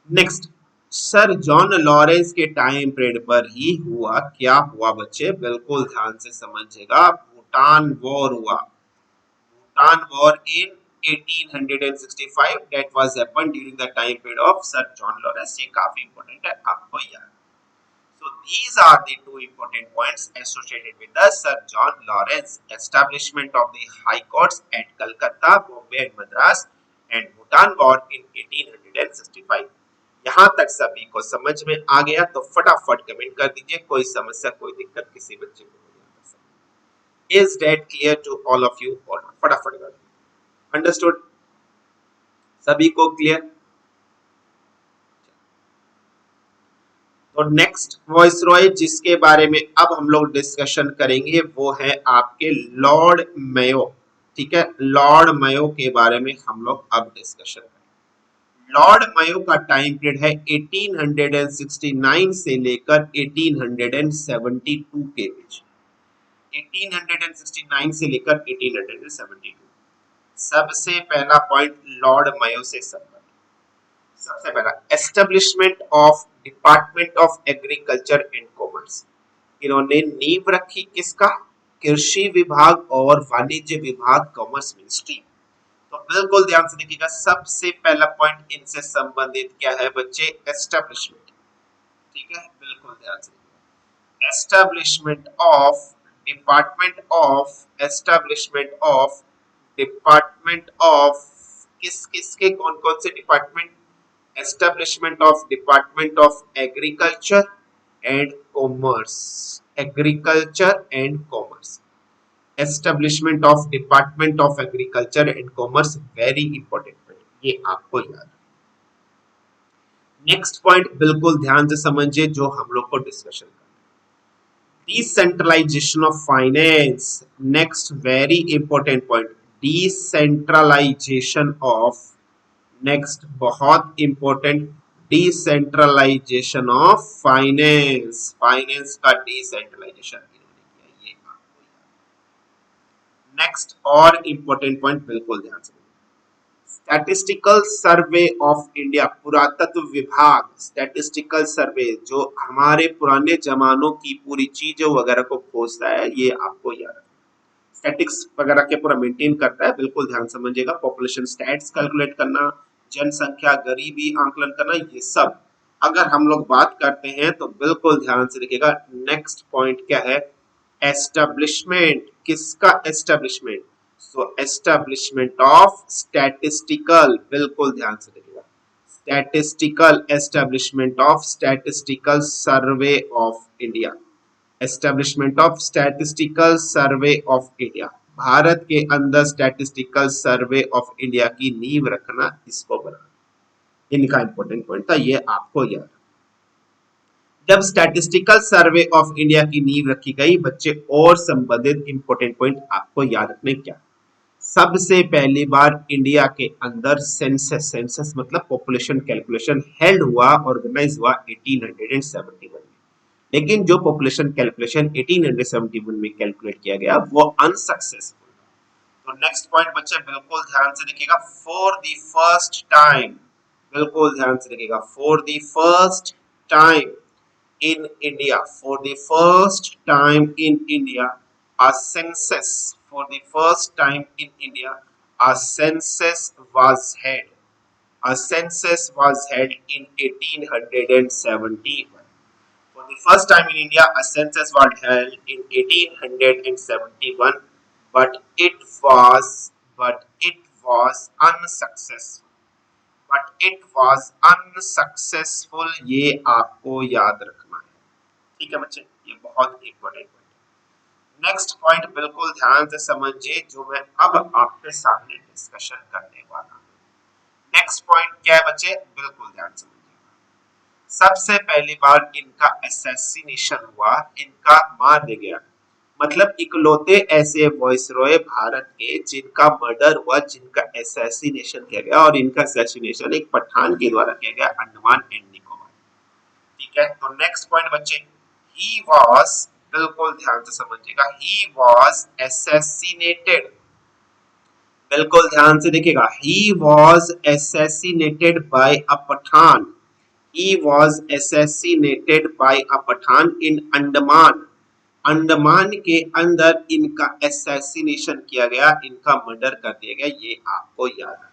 नेक्स्ट, सर जॉन लॉरेंस के टाइम पीरियड पर ही हुआ, क्या हुआ बच्चे? बिल्कुल ध्यान से समझिएगा, भूटान वॉर हुआ। Bhutan War in 1865 that was happened during the time period of Sir John Lawrence। ये काफी important है, आपको याद। So these are the two important points associated with the Sir John Lawrence: establishment of the high courts at Calcutta, Bombay and Madras, and Bhutan War in 1865। यहाँ तक सभी को समझ में आ गया तो फटाफट कमेंट कर दीजिए, कोई समस्या कोई दिक्कत किसी बच्चे को नहीं। Is that clear to all of you or not? फटाफट कर दीजिए। अंडरस्टूड, सभी को क्लियर? तो नेक्स्ट वॉइसरॉय जिसके बारे में अब हम लोग डिस्कशन करेंगे वो है आपके लॉर्ड मेयो। ठीक है, लॉर्ड मेयो के बारे में हम लोग अब डिस्कशन करेंगे। लॉर्ड मेयो का टाइम पीरियड है 1869 से लेकर 1872 के बीच। 1869 से लेकर 1872। सबसे पहला पॉइंट लॉर्ड मेयो से संबंधित। सबसे पहला, establishment of department of agriculture and commerce. इन्होंने नींव रखी किसका? कृषि विभाग और वाणिज्य विभाग, कॉमर्स मिनिस्ट्री। तो बिल्कुल ध्यान से देखिएगा, सबसे पहला पॉइंट इनसे संबंधित क्या है बच्चे? एस्टेब्लिशमेंट। ठीक है, बिल्कुल ध्यान से देखिएगा, establishment of department of, establishment of department of, किस किसके कौन कौन से department? establishment of department of agriculture and commerce, agriculture and commerce, establishment of department of agriculture and commerce, very important, ये आपको याद। नेक्स्ट पॉइंट बिल्कुल ध्यान से समझिए जो हम लोग को डिस्कशन करना, decentralisation of finance. Next very important point, decentralisation of, next बहुत important, decentralisation of finance. Finance का डिसेंट्रलाइजेशन इन्होंने किया, ये आपको याद। नेक्स्ट और इंपॉर्टेंट पॉइंट बिल्कुल ध्यान से, स्टैटिस्टिकल सर्वे ऑफ इंडिया, पुरातत्व विभाग, स्टैटिस्टिकल सर्वे जो हमारे पुराने जमानों की पूरी चीजों वगैरह को खोजता है, ये आपको याद। स्टैटिक्स वगैरह के पूरा मेंटेन करता है, बिल्कुल ध्यान समझिएगा। पॉपुलेशन स्टैट्स कैलकुलेट करना, जनसंख्या गरीबी आंकलन करना, ये सब अगर हम लोग बात करते हैं तो बिल्कुल ध्यान से देखिएगा। नेक्स्ट पॉइंट क्या है? एस्टेब्लिशमेंट। किसका establishment? So establishment of statistical, बिल्कुल ध्यान से देखिएगा, statistical, establishment of statistical survey of India, establishment of statistical survey of India. Bharat के अंदर स्टैटिस्टिकल सर्वे ऑफ इंडिया की नींव रखना, इसको बनाना, इनका इंपॉर्टेंट पॉइंट था, ये आपको याद। जब स्टैटिस्टिकल सर्वे ऑफ इंडिया की नींव रखी गई बच्चे, और संबंधित इंपोर्टेंट पॉइंट आपको याद रखने क्या, सबसे पहली बार इंडिया के अंदर सेंसस, सेंसस मतलब पॉपुलेशन कैलकुलेशन हेल्ड हुआ, ऑर्गेनाइज हुआ 1871 में। लेकिन जो पॉपुलेशन कैलकुलेशन 1871 में कैलकुलेट किया गया वो अनसक्सेसफुल। तो नेक्स्ट पॉइंट बच्चे बिल्कुल ध्यान से देखिएगा, फॉर द फर्स्ट टाइम, बिल्कुल ध्यान से देखिएगा, for the first time in India, for the first time in India, a census, for the first time in India, a census was held. A census was held in 1871. For the first time in India, a census was held in 1871, but it was unsuccessful. But it was unsuccessful. ये आपको याद रखना है, ठीक है बच्चे, ये बहुत इंपॉर्टेंट पॉइंट है। नेक्स्ट पॉइंट बिल्कुल ध्यान से समझिए, जो मैं अब आपके सामने डिस्कशन करने वाला हूँ। नेक्स्ट पॉइंट क्या है बच्चे, बिल्कुल ध्यान से समझिएगा। सबसे पहली बार इनका असैसिनेशन हुआ, इनका मार दिया गया, मतलब इकलौते ऐसे वॉइसरॉय भारत के जिनका मर्डर हुआ, जिनका असैसिनेशन किया गया, और इनका असैसिनेशन एक पठान के द्वारा किया गया, अंडमान एंड निकोबार। ठीक है, तो नेक्स्ट पॉइंट बच्चे, he was, बिल्कुल ध्यान से समझिएगा, he was assassinated, बिल्कुल ध्यान से देखिएगा, he was assassinated by a Pathan, he was assassinated by a Pathan in Andaman, Andaman के अंदर इनका असैसिनेशन किया गया, इनका मर्डर कर दिया गया, ये आपको याद रखना।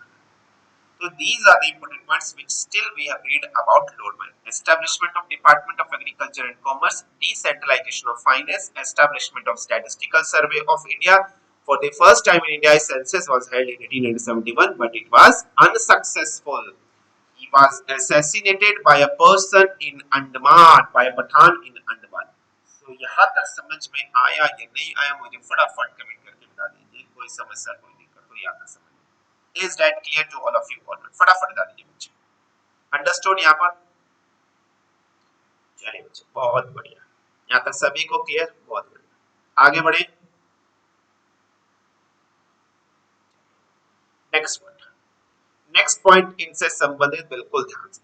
So these are the important points which still we have read about Lord Mayo. Establishment of Department of Agriculture and Commerce, decentralization of finance, establishment of Statistical Survey of India. For the first time in India, a census was held in 1871, but it was unsuccessful. He was assassinated by a person in Andaman, by a Pathan in Andaman. So यहाँ तक समझ में आया या नहीं आया, मुझे फटाफट कमेंट करके बता दीजिए, कोई समस्या कोई दिक्कत तो यहाँ तक समझ। Is that clear to all of you or not? फटाफट बता दीजिए बच्चे, अंडरस्टूड यहाँ पर? चलिए बच्चे, बहुत बढ़िया, यहाँ तक सभी को क्लियर, बहुत बढ़िया, आगे बढ़े। नेक्स्ट पॉइंट इनसे संबंधित बिल्कुल ध्यान से।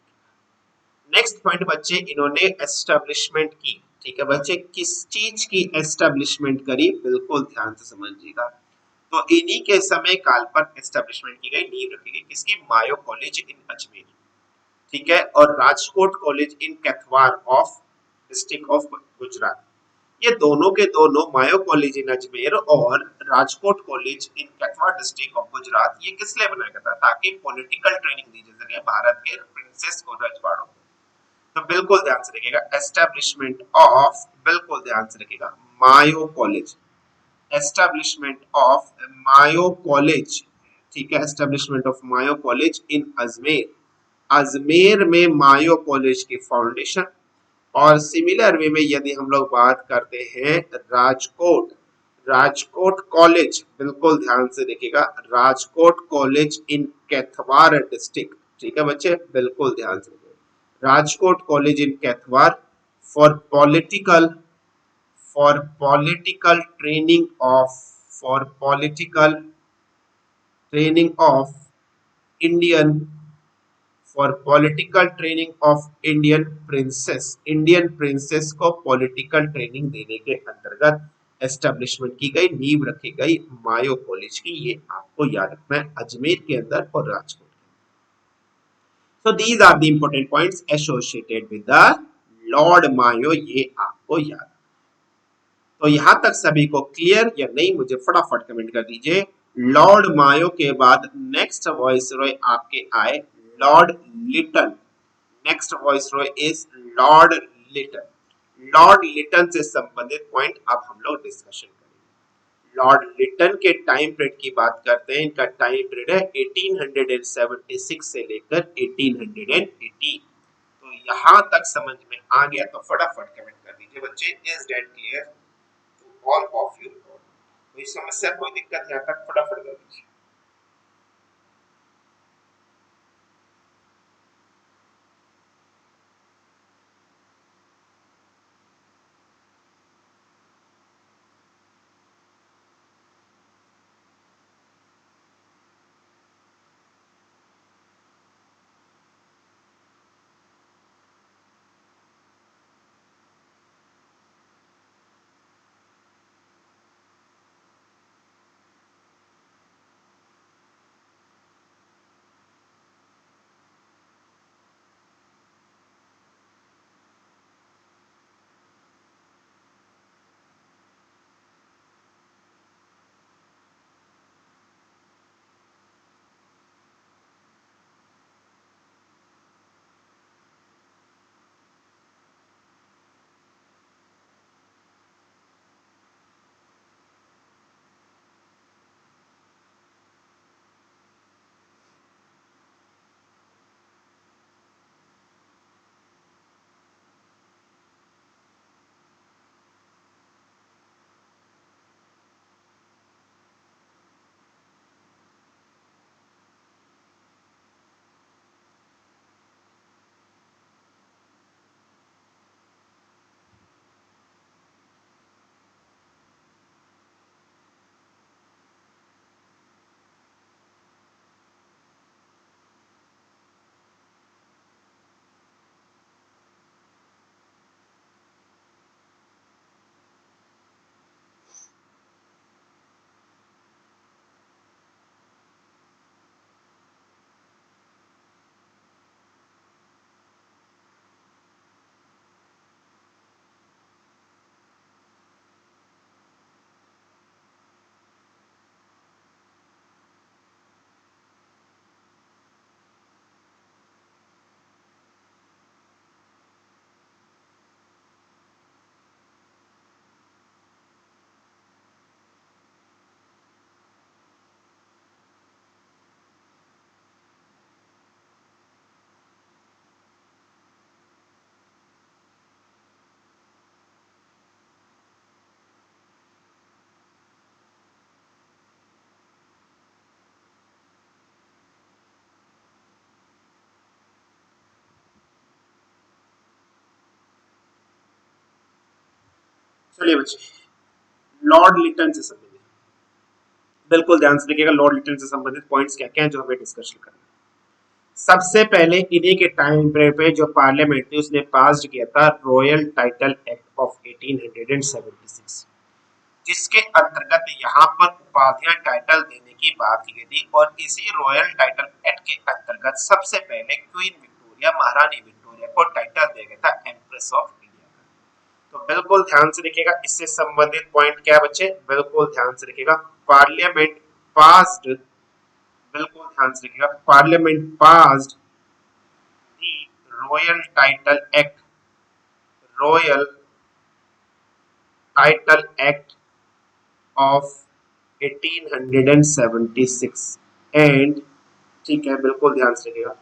नेक्स्ट पॉइंट बच्चे, इन्होंने एस्टेब्लिशमेंट की, ठीक है बच्चे, किस चीज की एस्टेब्लिशमेंट करी, बिल्कुल ध्यान से समझिएगा। तो इन्हीं के समय काल पर एस्टेब्लिशमेंट की गई, नींव रखी गई, किसकी, मायो कॉलेज इन अजमेर, ठीक है, और Rajkot college in Kathiawar of district of Gujarat. ये दोनों के दोनों, मायो कॉलेज इन अजमेर और Rajkot college in Kathiawar district of Gujarat, ये किस लिए बनाया गया था, ताकि पॉलिटिकल ट्रेनिंग दी जा सके भारत के प्रिंसेस को, रजवाड़ों को। तो बिल्कुल ध्यान से रखिएगा, एस्टेब्लिशमेंट ऑफ, बिल्कुल ध्यान से रखिएगा, Mayo college, establishment of Mayo college, ठीक है, establishment of Mayo college in Ajmer, Ajmer में मायो कॉलेज की फाउंडेशन। और सिमिलर वे में यदि हम लोग बात करते हैं राजकोट, राजकोट कॉलेज, बिल्कुल ध्यान से देखिएगा, Rajkot college in Kathiawar district, ठीक है बच्चे, बिल्कुल ध्यान से देखिएगा, Rajkot college in Kathiawar for political, for political training of, for political training of Indian, for political training of Indian princess, Indian princess को political training देने के अंतर्गत एस्टेब्लिशमेंट की गई, नींव रखी गई मायो कॉलेज की, ये आपको याद रखना है, अजमेर के अंदर और Rajkot. So these are the important points associated with the Lord Mayo, ये आपको याद। तो यहां तक सभी को क्लियर या नहीं, मुझे फटाफट कमेंट कर दीजिए। लॉर्ड मायो के बाद नेक्स्ट वॉइसरॉय आपके आए lord Lytton, next viceroy is lord Lytton. Lord Lytton से संबंधित पॉइंट अब हम लोग डिस्कशन करेंगे। लॉर्ड लिटन के टाइम पीरियड की बात करते हैं, इनका टाइम पीरियड है 1876 से लेकर 1880। तो यहां तक समझ में आ गया तो फटाफट कमेंट कर दीजिए बच्चे, is that clear all of you। कोई समस्या कोई दिक्कत यहाँ तक फटाफट कर दीजिए। चलिए बच्चे, लॉर्ड लिटन से संबंधित बिल्कुल ध्यान से देखिएगा, लॉर्ड लिटन से संबंधित पॉइंट्स क्या क्या है जो हमें डिस्कशन करना है। सबसे पहले इन्हीं के टाइम पे जो पार्लियामेंट थी उसने पास किया था रॉयल टाइटल एक्ट ऑफ 1876, जिसके अंतर्गत यहाँ पर उपाधियां टाइटल देने की बात की गई थी। और इसी रॉयल टाइटल एक्ट के अंतर्गत सबसे पहले क्वीन विक्टोरिया, महारानी विक्टोरिया को टाइटल दिया गया था एम्प्रेस ऑफ इंडिया का। तो बिल्कुल ध्यान से देखिएगा, इससे संबंधित पॉइंट क्या बच्चे, बिल्कुल ध्यान से देखिएगा, पार्लियामेंट पास्ड, बिल्कुल ध्यान से देखिएगा, parliament passed the royal title act, royal title act of 1876 and, ठीक है बिल्कुल ध्यान से रखिएगा,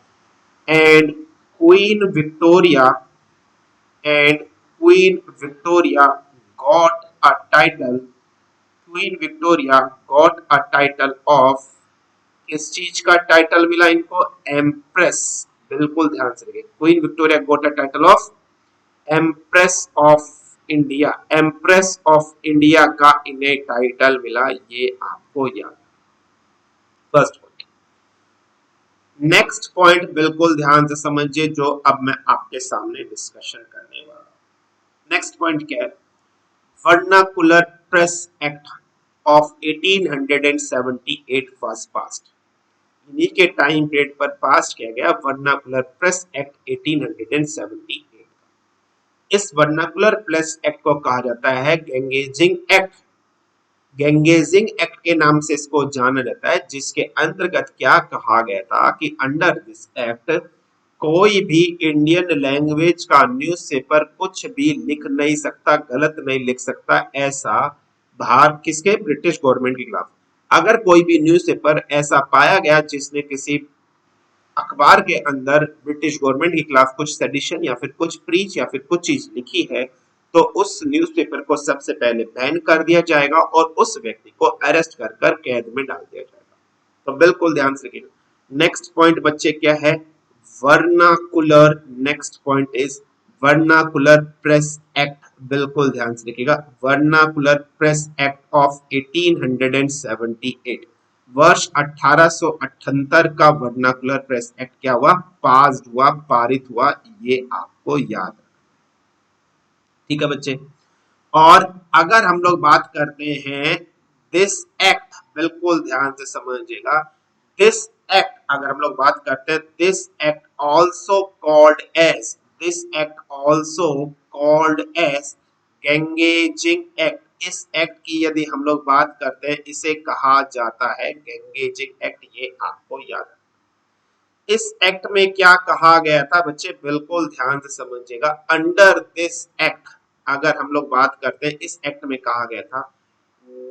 and queen Victoria, and queen Victoria got a title, queen Victoria got a title of, किस चीज का टाइटल मिला इनको, एम्प्रेस, बिल्कुल ध्यान से रखिए, queen Victoria got a title of empress of India, empress of India का इन्हें टाइटल मिला, ये आपको याद, फर्स्ट पॉइंट। नेक्स्ट पॉइंट बिल्कुल ध्यान से समझिए जो अब मैं आपके सामने डिस्कशन करने वाला हूं। नेक्स्ट पॉइंट क्या है, vernacular press act of 1878 was passed, इन्हीं के टाइम पीरियड पर पास किया गया वर्नाकुलर प्रेस एक्ट 1878। इस वर्नाकुलर प्रेस एक्ट को कहा जाता है गैंगेजिंग एक्ट, गैंगेजिंग एक्ट के नाम से इसको जाना जाता है, जिसके अंतर्गत क्या कहा गया था कि अंडर दिस एक्ट कोई भी इंडियन लैंग्वेज का न्यूज़पेपर कुछ भी लिख नहीं सकता, गलत नहीं लिख सकता, ऐसा भारत किसके, ब्रिटिश गवर्नमेंट के खिलाफ। अगर कोई भी न्यूज़पेपर ऐसा पाया गया जिसने किसी अखबार के अंदर ब्रिटिश गवर्नमेंट के खिलाफ कुछ सेडिशन या फिर कुछ प्रीच या फिर कुछ चीज लिखी है, तो उस न्यूज़पेपर को सबसे पहले बैन कर दिया जाएगा और उस व्यक्ति को अरेस्ट कर कर कैद में डाल दिया जाएगा। तो बिल्कुल ध्यान से रखिएगा। नेक्स्ट पॉइंट बच्चे क्या है, vernacular, next point is vernacular press act, बिल्कुल ध्यान से रखिएगा, वर्नाकुलर प्रेस एक्ट ऑफ 1878, वर्ष 1878 का वर्नाकुलर प्रेस एक्ट क्या हुआ, पास हुआ, पारित हुआ, ये आपको याद है, ठीक है बच्चे। और अगर हम लोग बात करते हैं दिस एक्ट, बिल्कुल ध्यान से समझिएगा, दिस एक्ट अगर हम लोग बात करते हैं, this act also called as, this act also called as gagging act, इस एक्ट की यदि हम लोग बात करते हैं इसे कहा जाता है गैंगेजिंग एक्ट, ये आपको याद है। इस एक्ट में क्या कहा गया था बच्चे, बिल्कुल ध्यान से समझिएगा, अंडर दिस एक्ट अगर हम लोग बात करते हैं, इस एक्ट में कहा गया था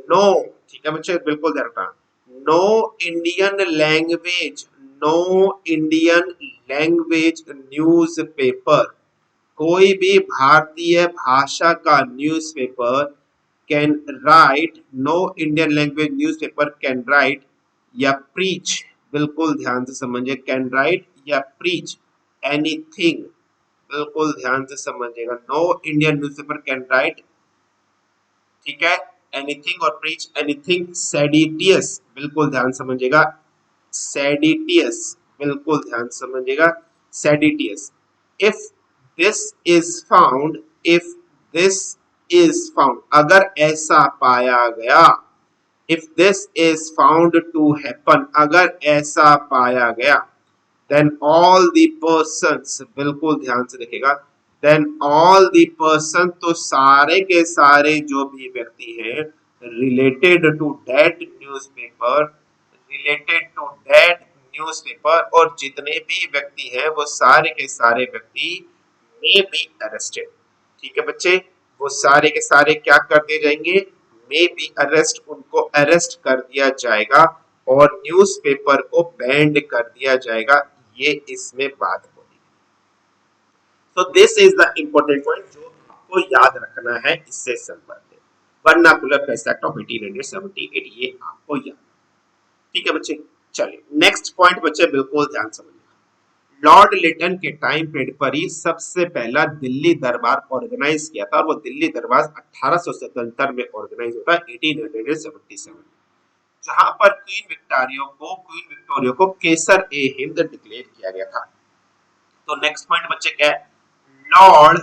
नो, ठीक है बच्चे बिल्कुल ध्यान रखना, no Indian language, no Indian language newspaper, कोई भी भारतीय भाषा का newspaper can write, no Indian language newspaper can write या प्रीच, बिल्कुल ध्यान से समझिए, कैन राइट या प्रीच एनीथिंग, बिल्कुल ध्यान से समझिएगा, no Indian newspaper can write, ठीक है, एनीथिंग और प्रीच एनीथिंग सेडिटियस, बिल्कुल ध्यान समझिएगा, सेडिटियस, बिल्कुल ध्यान समझिएगा, seditious, if this is found, if this is found, अगर ऐसा पाया गया, if this is found to happen, अगर ऐसा पाया गया, then all the persons, बिल्कुल ध्यान से देखिएगा, then all the person, तो सारे के सारे जो भी व्यक्ति हैं related to that newspaper, related to that newspaper, और जितने भी व्यक्ति हैं वो सारे के सारे व्यक्ति may be arrested, ठीक है बच्चे, वो सारे के सारे क्या कर दिए जाएंगे, may be arrest, उनको अरेस्ट कर दिया जाएगा और न्यूज़पेपर को बैंड कर दिया जाएगा, ये इसमें बात होगी। तो this is the important point जो आपको याद रखना है इससे संबंधित, वर्नाकुलर प्रेस एक्ट ऑफ 1878, ये आपको याद, ठीक है बच्चे। चलिए नेक्स्ट पॉइंट बच्चे बिल्कुल ध्यान समझिए, लॉर्ड लिटन के टाइम पीरियड पर ही सबसे पहला दिल्ली दरबार ऑर्गेनाइज किया था और वो दिल्ली दरबार 1877 में ऑर्गेनाइज होता है 1877, जहां पर क्वीन विक्टोरिया को केसर ए हिंद डिक्लेयर किया गया था। तो नेक्स्ट पॉइंट बच्चे क्या है, लॉर्ड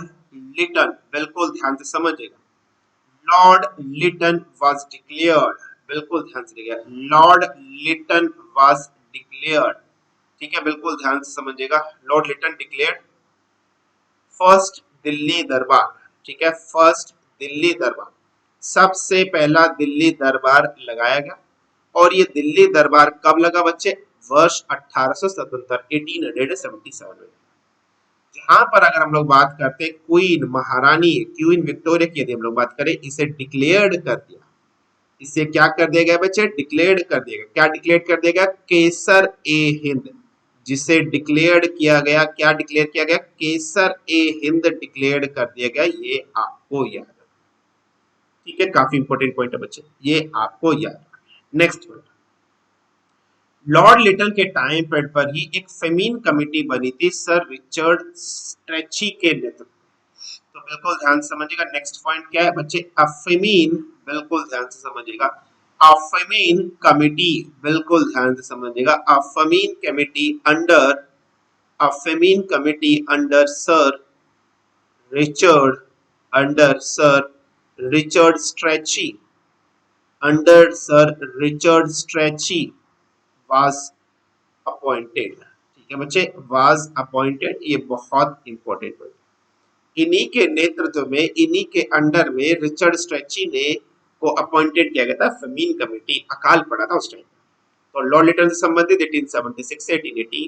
लिटन, बिल्कुल ध्यान से समझिएगा, लॉर्ड लिटन वाज डिक्लेयर्ड, बिल्कुल ध्यान से देखिएगा, लॉर्ड लिटन वाज डिक्लेयर्ड, ठीक है, बिल्कुल ध्यान से समझिएगा, lord Lytton declared first Delhi Durbar, ठीक है, फर्स्ट दिल्ली दरबार, सबसे पहला दिल्ली दरबार लगाया गया। और ये दिल्ली दरबार कब लगा बच्चे, वर्ष 1877 1877 में। जहां पर अगर हम लोग बात करते हैं क्वीन महारानी क्वीन विक्टोरिया की, यदि हम लोग बात करें, इसे डिक्लेयर्ड कर दिया, इसे क्या कर दिया गया बच्चे, डिक्लेयर्ड कर दिया गया, क्या डिक्लेयर कर दिया गया, केसर ए हिंद, जिसे डिक्लेयर्ड किया गया, क्या डिक्लेयर किया गया, केसर ए हिंद डिक्लेयर्ड कर दिया गया, ये आपको याद है, ठीक है, काफी इंपॉर्टेंट पॉइंट है बच्चे, ये आपको याद है। नेक्स्ट पॉइंट, लॉर्ड लिटन के टाइम पीरियड पर ही एक फेमीन कमेटी बनी थी सर रिचर्ड स्ट्रेची के नेतृत्व, तो बिल्कुल ध्यान से समझिएगा। नेक्स्ट पॉइंट क्या है बच्चे, अफेमीन, बिल्कुल ध्यान से समझिएगा, अफेमीन कमेटी, बिल्कुल ध्यान से समझिएगा, a famine committee under, a famine committee under sir Richard, under sir Richard Strachey, under sir Richard Strachey was appointed, ठीक है बच्चे, वाज अपॉइंटेड, ये बहुत इंपॉर्टेंट है। इन्हीं के नेतृत्व में, इन्हीं के अंडर में रिचर्ड स्ट्रेची ने को अपॉइंटेड किया गया था फेमीन कमेटी, अकाल पड़ा था उस टाइम। तो लॉर्ड लिटन से संबंधित 1876 से 1880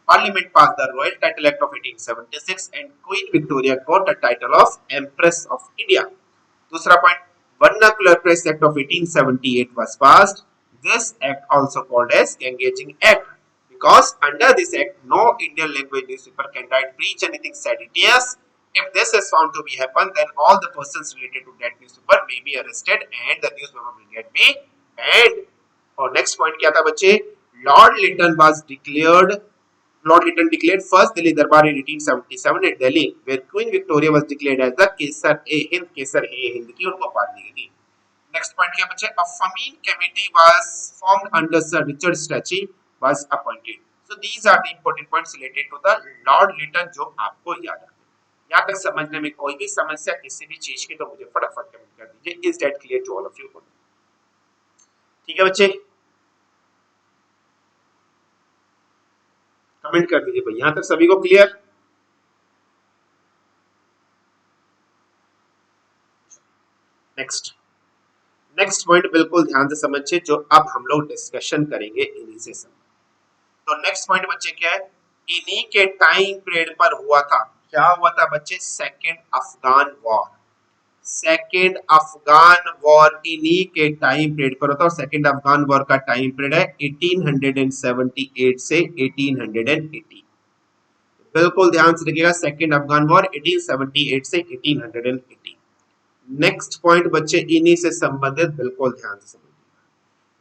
parliament pass the royal title act of 1876 and queen Victoria got the title of empress of India. दूसरा point, vernacular press act of 1878 was passed. This act also called as Engaging Act, because under this act no Indian language newspaper can write preach anything seditious. If this is found to be happen, then all the persons related to that newspaper may be arrested and the newspaper will get be banned. और नेक्स्ट पॉइंट क्या था बच्चे, lord Lytton was declared, lord Lytton declared first Delhi Darbar in 1877 at Delhi, where queen Victoria was declared as the Kaiser e Hind, Kaiser e Hind की उनको उपाधि दी गई। नेक्स्ट पॉइंट क्या बच्चे, a famine committee was formed under sir Richard Strachey was appointed. So these are the important points related to the lord Lytton जो आपको याद रखना है। यहाँ तक समझने में कोई भी समस्या किसी भी चीज की तो मुझे फटाफट कमेंट कर दीजिए, is that clear to all of you, ठीक है बच्चे, कमेंट कर दीजिए भाई, यहां तक सभी को क्लियर। नेक्स्ट, नेक्स्ट पॉइंट बिल्कुल ध्यान से समझिए, जो अब हम लोग डिस्कशन करेंगे इन्हीं से सब। तो नेक्स्ट पॉइंट बच्चे क्या है, इन्हीं के टाइम पीरियड पर हुआ था, क्या हुआ था बच्चे, second Afghan war, second Afghan war इन्हीं के टाइम पीरियड पर होता है। और सेकेंड अफगान वॉर का टाइम पीरियड है 1878 से 1880, बिल्कुल ध्यान से रखिएगा, सेकेंड अफगान वॉर 1878 से 1880। नेक्स्ट पॉइंट बच्चे इन्हीं से संबंधित, बिल्कुल ध्यान से समझिए,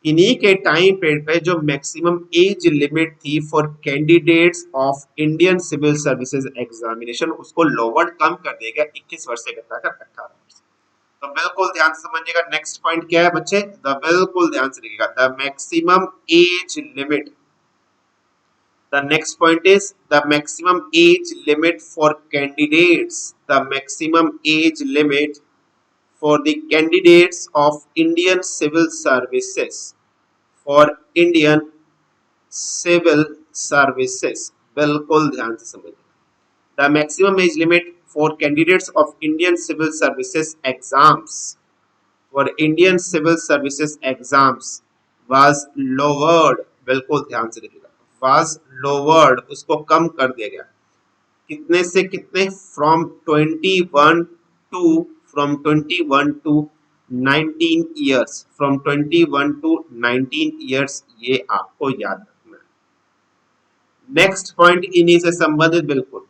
इन्हीं के टाइम पीरियड पे जो मैक्सिमम एज लिमिट थी for candidates of Indian civil services examination, उसको लोवर्ड, कम कर दिया गया 21 वर्ष से घटाकर 18 वर्ष। तो बिल्कुल ध्यान से समझिएगा। नेक्स्ट पॉइंट क्या है बच्चे, द बिल्कुल ध्यान से रखिएगा, the maximum age limit, the next point is the maximum age limit for candidates, the maximum age limit for the candidates of Indian civil services, for Indian civil services, बिल्कुल ध्यान से समझिए, the maximum age limit for candidates of Indian civil services exams, for Indian civil services exams was lowered, बिल्कुल ध्यान से देखिएगा, was lowered, उसको कम कर दिया गया, कितने से कितने, from 21 to, from 21 to 19 years, from 21 to 19 years, ये आपको याद रखना है। नेक्स्ट पॉइंट इन्हीं से संबंधित, बिल्कुल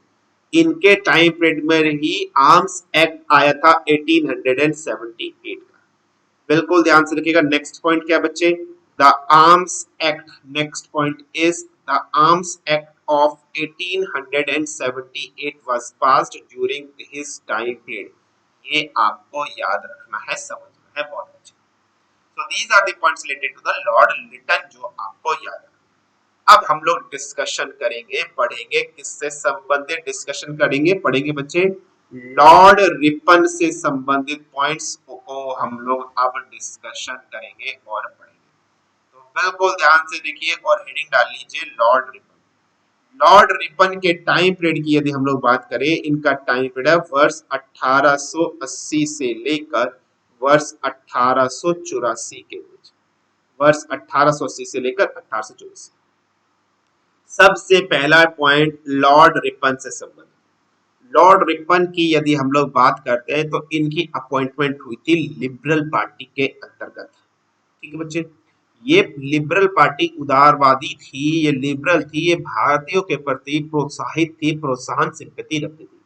इनके टाइम पीरियड में ही आर्म्स एक्ट आया था 1878 का, बिल्कुल ध्यान से रखिएगा। नेक्स्ट पॉइंट क्या बच्चे, the arms act, next point is the arms act of 1878 was passed during his time period. ये आपको याद रखना है, समझना है बहुत अच्छा। So these are the points related to the Lord Lytton जो आपको याद है। अब हम लोग डिस्कशन करेंगे, पढ़ेंगे, किससे संबंधित डिस्कशन करेंगे, पढ़ेंगे बच्चे लॉर्ड रिपन से संबंधित पॉइंट्स को हम लोग अब डिस्कशन करेंगे और पढ़ेंगे। तो बिल्कुल ध्यान से देखिए और हेडिंग डाल लीजिए लॉर्ड रिपन। लॉर्ड रिपन के टाइम पीरियड की यदि हम लोग बात करें, इनका टाइम पीरियड है वर्ष 1880 से लेकर वर्ष 1884 के बीच, वर्ष 1880 से लेकर 1884। सबसे पहला पॉइंट लॉर्ड रिपन से संबंधित। लॉर्ड रिपन की यदि हम लोग बात करते हैं तो इनकी अपॉइंटमेंट हुई थी लिबरल पार्टी के अंतर्गत। ठीक है बच्चे, ये लिबरल पार्टी उदारवादी थी, ये लिबरल थी, ये भारतीयों के प्रति प्रोत्साहित थी, प्रोत्साहन सिंपैथी रखती थी।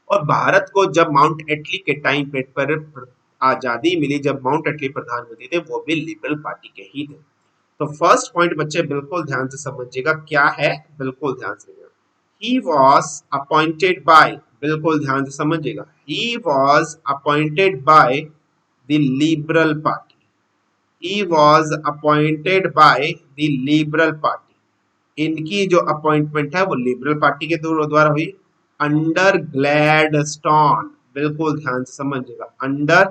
और भारत को जब माउंट एटली के टाइम पर आजादी मिली, जब माउंट एटली प्रधानमंत्री थे, वो भी लिबरल पार्टी के ही थे। तो फर्स्ट पॉइंट बच्चे बिल्कुल ध्यान से समझिएगा क्या है, बिल्कुल ध्यान से। ही वॉज अपॉइंटेड बाय, बिल्कुल ध्यान से समझिएगा, he was appointed by the Liberal party. He was appointed by the Liberal Party. इनकी जो अपॉइंटमेंट है वो लिबरल पार्टी के द्वारा हुई, अंडर ग्लैडस्टोन, बिल्कुल ध्यान से समझिएगा, अंडर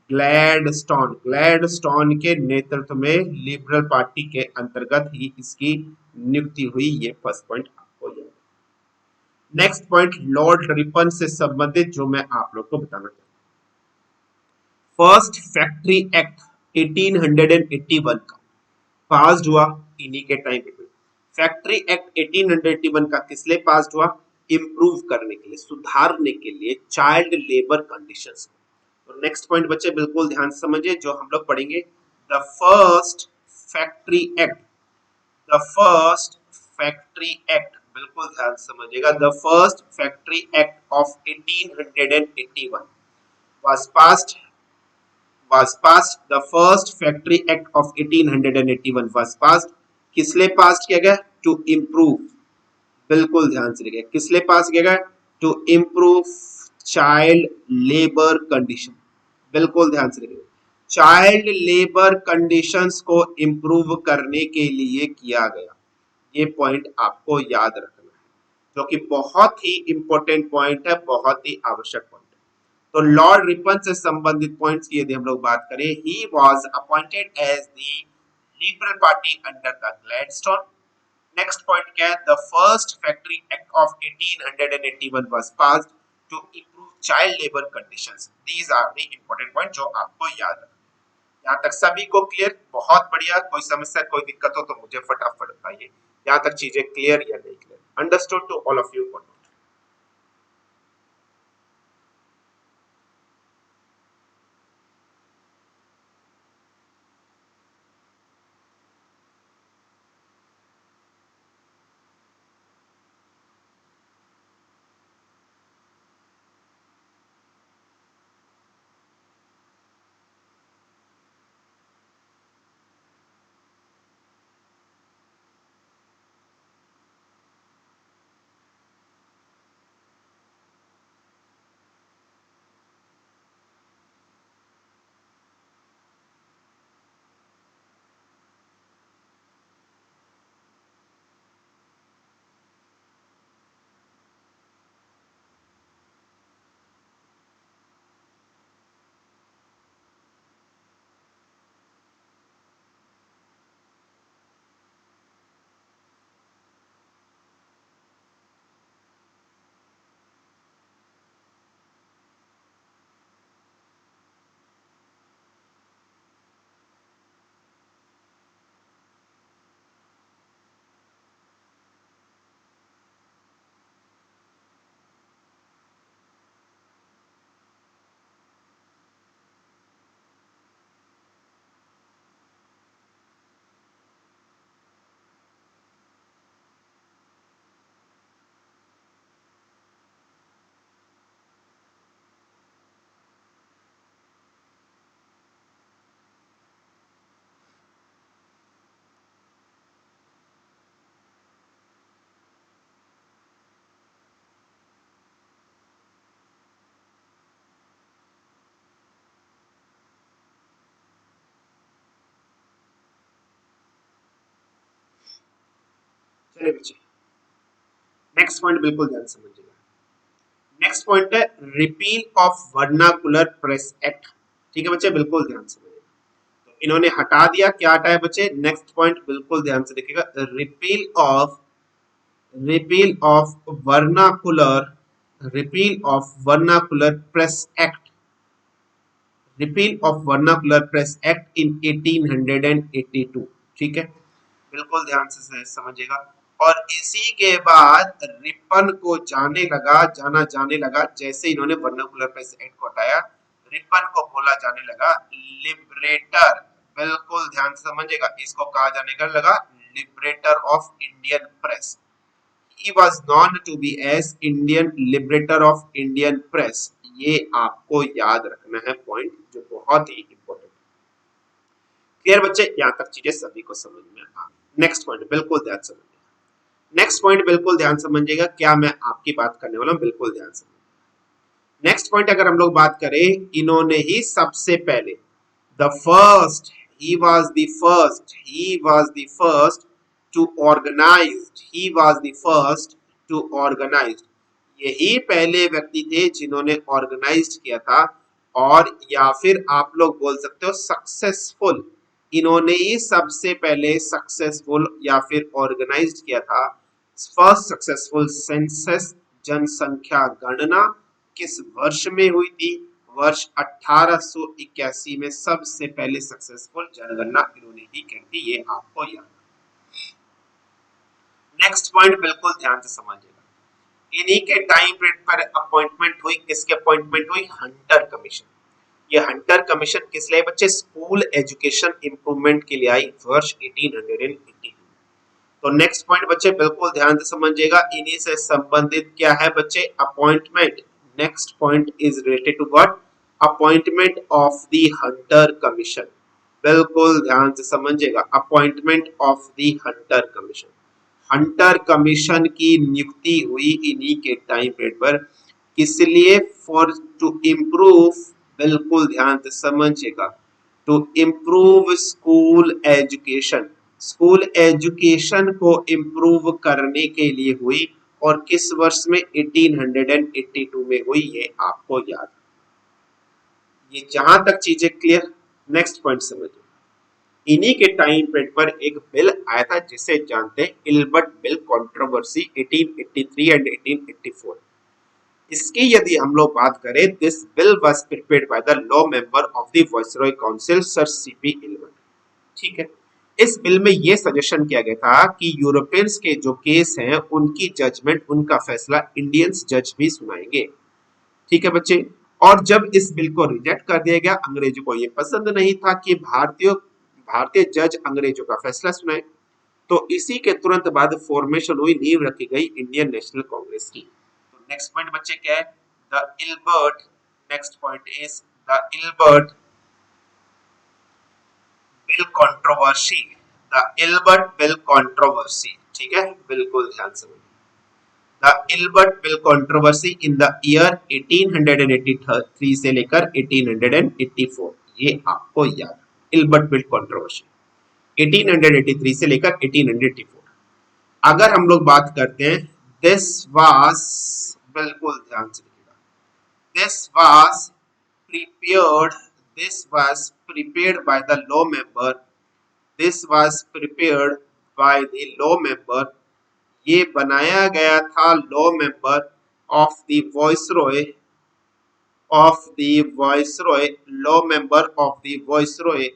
ग्लैडस्टोन, ग्लैडस्टोन के नेतृत्व में लिबरल पार्टी के अंतर्गत ही इसकी नियुक्ति हुई। ये फर्स्ट पॉइंट आपको याद है। नेक्स्ट पॉइंट लॉर्ड रिपन से संबंधित जो मैं आप लोग को बताना चाहता हूं, फर्स्ट फैक्ट्री एक्ट 1881 का पास हुआ इन्हीं के टाइम पे। फैक्ट्री एक्ट 1881 का किस लिए पास हुआ? इंप्रूव करने के लिए, सुधारने के लिए चाइल्ड लेबर कंडीशंस को। तो नेक्स्ट पॉइंट बच्चे बिल्कुल ध्यान से समझिए जो हम लोग पढ़ेंगे, the first factory act, the first factory act, बिल्कुल ध्यान से समझिएगा, the first factory act of 1881 was passed the first factory act of 1881 was passed। किस लिए पास किया गया? टू इम्प्रूव, बिल्कुल ध्यान से लिखिए, किस लिए पास किया गया? To improve child labour condition, बिल्कुल ध्यान से लिखिए, चाइल्ड लेबर कंडीशंस को इम्प्रूव करने के लिए किया गया। ये पॉइंट आपको याद रखना है, जो कि बहुत ही इंपॉर्टेंट पॉइंट है, बहुत ही आवश्यक पॉइंट। तो लॉर्ड रिपन से संबंधित पॉइंट्स की यदि हम लोग बात करें, he was appointed as the Liberal Party under the Gladstone. Next point क्या है? The first factory act of 1881 was passed to improve child labour conditions. These are the important point जो आपको याद रखना है। यहाँ तक सभी को क्लियर? बहुत बढ़िया। कोई समस्या, कोई दिक्कत हो तो मुझे फटाफट बताइए। यहाँ तक चीजें क्लियर या नहीं clear? Understood to all of you? चलिए बच्चे नेक्स्ट पॉइंट बिल्कुल ध्यान से समझिएगा। नेक्स्ट पॉइंट है repeal of vernacular press act. ठीक है बच्चे, बिल्कुल ध्यान से समझिएगा। तो इन्होंने हटा दिया, क्या हटाया बच्चे? नेक्स्ट पॉइंट बिल्कुल ध्यान से देखिएगा, repeal of vernacular press act, repeal of vernacular press act in 1882। ठीक है, बिल्कुल ध्यान से समझिएगा। और इसी के बाद रिपन को जाने लगा जैसे इन्होंने वर्नाकुलर प्रेस एक्ट को हटाया, रिपन को बोला जाने लगा लिबरेटर। बिल्कुल ध्यान से समझिएगा, इसको कहा जाने लगा liberator of Indian press. He was known to be as Indian liberator of Indian press। ये आपको याद रखना है पॉइंट, जो बहुत ही इंपॉर्टेंट। क्लियर बच्चे, यहाँ तक चीजें सभी को समझ में आ। नेक्स्ट पॉइंट बिल्कुल ध्यान समझिएगा। नेक्स्ट पॉइंट बिल्कुल ध्यान समझिएगा, क्या मैं आपकी बात करने वाला हूँ, बिल्कुल ध्यान समझिएगा। नेक्स्ट पॉइंट अगर हम लोग बात करें, इन्होंने ही सबसे पहले the first he was the first to organize, यही पहले व्यक्ति थे जिन्होंने ऑर्गेनाइज किया था, और या फिर आप लोग बोल सकते हो सक्सेसफुल, इन्होंने ही सबसे पहले सक्सेसफुल या फिर ऑर्गेनाइज किया था फर्स्ट सक्सेसफुल सेंसस, जनसंख्या गणना किस वर्ष में हुई थी? वर्ष 1881 में सबसे पहले सक्सेसफुल जनगणना इन्होंने ही की थी, ये आपको याद। नेक्स्ट पॉइंट बिल्कुल ध्यान से समझिएगा, इन्हीं के टाइम पीरियड पर अपॉइंटमेंट हुई, किसके अपॉइंटमेंट हुई? Hunter commission. ये हंटर कमीशन किस लिए बच्चे? स्कूल एजुकेशन इंप्रूवमेंट के लिए आई वर्ष 1882। तो नेक्स्ट पॉइंट बच्चे बिल्कुल ध्यान से समझिएगा, इन्हीं से संबंधित क्या है बच्चे? Appointment. Next point is related to what? Appointment of the Hunter Commission. बिल्कुल ध्यान से समझिएगा, appointment of the Hunter Commission. Hunter Commission की नियुक्ति हुई इन्हीं के टाइम पीरियड पर, किस लिए? फॉर टू इम्प्रूव, बिल्कुल ध्यान से समझिएगा, to improve school education. School education को इम्प्रूव करने के लिए हुई, और किस वर्ष में? 1882 में हुई, ये आपको याद। ये जहां तक चीजें क्लियर। नेक्स्ट पॉइंट समझिए, इन्हीं के टाइम पीरियड पर एक बिल आया था जिसे जानते हैं इल्बर्ट बिल कंट्रोवर्सी 1883 एंड 1884। इसकी यदि हम लोग बात करें, this bill was prepared by the law member of the viceroy council sir CP Ilbert. ठीक है, इस बिल में यह सजेशन किया गया था कि यूरोपियंस के जो केस हैं उनकी जजमेंट, उनका फैसला इंडियंस जज भी सुनाएंगे। ठीक है बच्चे, और जब इस बिल को रिजेक्ट कर दिया गया, अंग्रेजों को यह पसंद नहीं था कि भारतीय जज अंग्रेजों का फैसला सुनाए, तो इसी के तुरंत बाद फॉर्मेशन हुई, नींव रखी गई इंडियन नेशनल कांग्रेस की। तो नेक्स्ट पॉइंट बच्चे क्या है? The Ilbert, next point is the Ilbert bill controversy, the Ilbert bill controversy. ठीक है, बिल्कुल ध्यान से। The Ilbert bill controversy in the year 1883 से लेकर 1884, ये आपको याद। इल्बर्ट बिल कंट्रोवर्सी 1883 से लेकर 1884। अगर हम लोग बात करते हैं, दिस वाज, बिल्कुल ध्यान से लिखिएगा, this was prepared by the law member, this was prepared by the law member, ये बनाया गया था law member of the viceroy, law member of the viceroy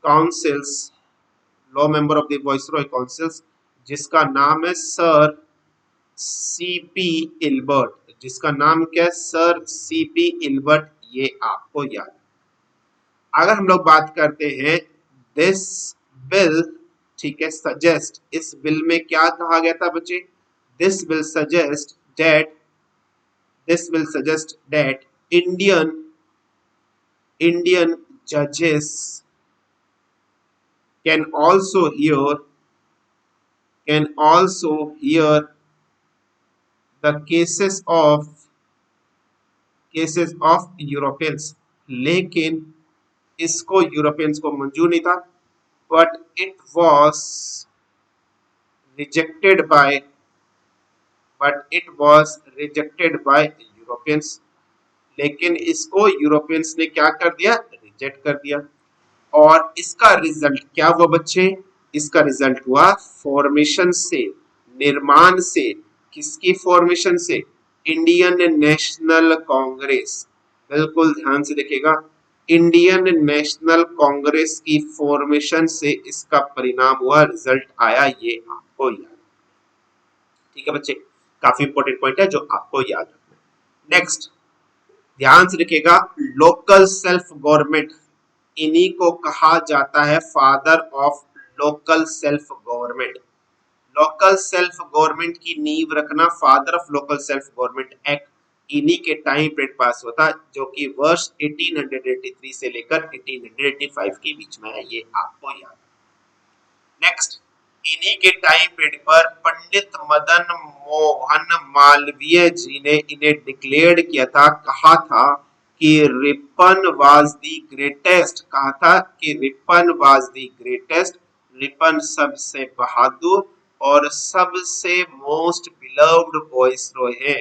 councils, law member of the viceroy councils, जिसका नाम है सर सीपी इल्बर्ट। जिसका नाम क्या है? सर सीपी इल्बर्ट, ये आपको याद। अगर हम लोग बात करते हैं दिस बिल, ठीक है, सजेस्ट, इस बिल में क्या कहा गया था बच्चे? This bill suggest that Indian जजेस can also hear the cases of Europeans. लेकिन इसको यूरोपियंस को मंजूर नहीं था, but it was rejected by but it was rejected by Europeans. लेकिन इसको यूरोपियंस ने क्या कर दिया, रिजेक्ट कर दिया। और इसका रिजल्ट क्या हुआ बच्चे, इसका रिजल्ट हुआ फॉर्मेशन से, निर्माण से, किसकी फॉर्मेशन से, इंडियन नेशनल कांग्रेस। बिल्कुल ध्यान से देखिएगा, इंडियन नेशनल कांग्रेस की फॉर्मेशन से इसका परिणाम हुआ, रिजल्ट आया, ये आपको याद। ठीक है बच्चे, काफी इंपॉर्टेंट पॉइंट है जो आपको याद रखना है। नेक्स्ट ध्यान से रखिएगा, लोकल सेल्फ गवर्नमेंट, इन्हीं को कहा जाता है father of local self government. Local self government की नींव रखना, father of local self government act, इन्हीं के टाइम पीरियड पास होता, जो कि वर्ष 1883 से लेकर 1885 के बीच में है, ये आपको याद। नेक्स्ट, इन्हीं के टाइम पीरियड पर पंडित मदन मोहन मालवीय जी ने इन्हें डिक्लेयर्ड किया था, कहा था कि रिपन वाज द ग्रेटेस्ट, कहा था कि Ripon was the greatest, Ripon सबसे बहादुर और सबसे मोस्ट बिलव्ड वॉइसरॉय है,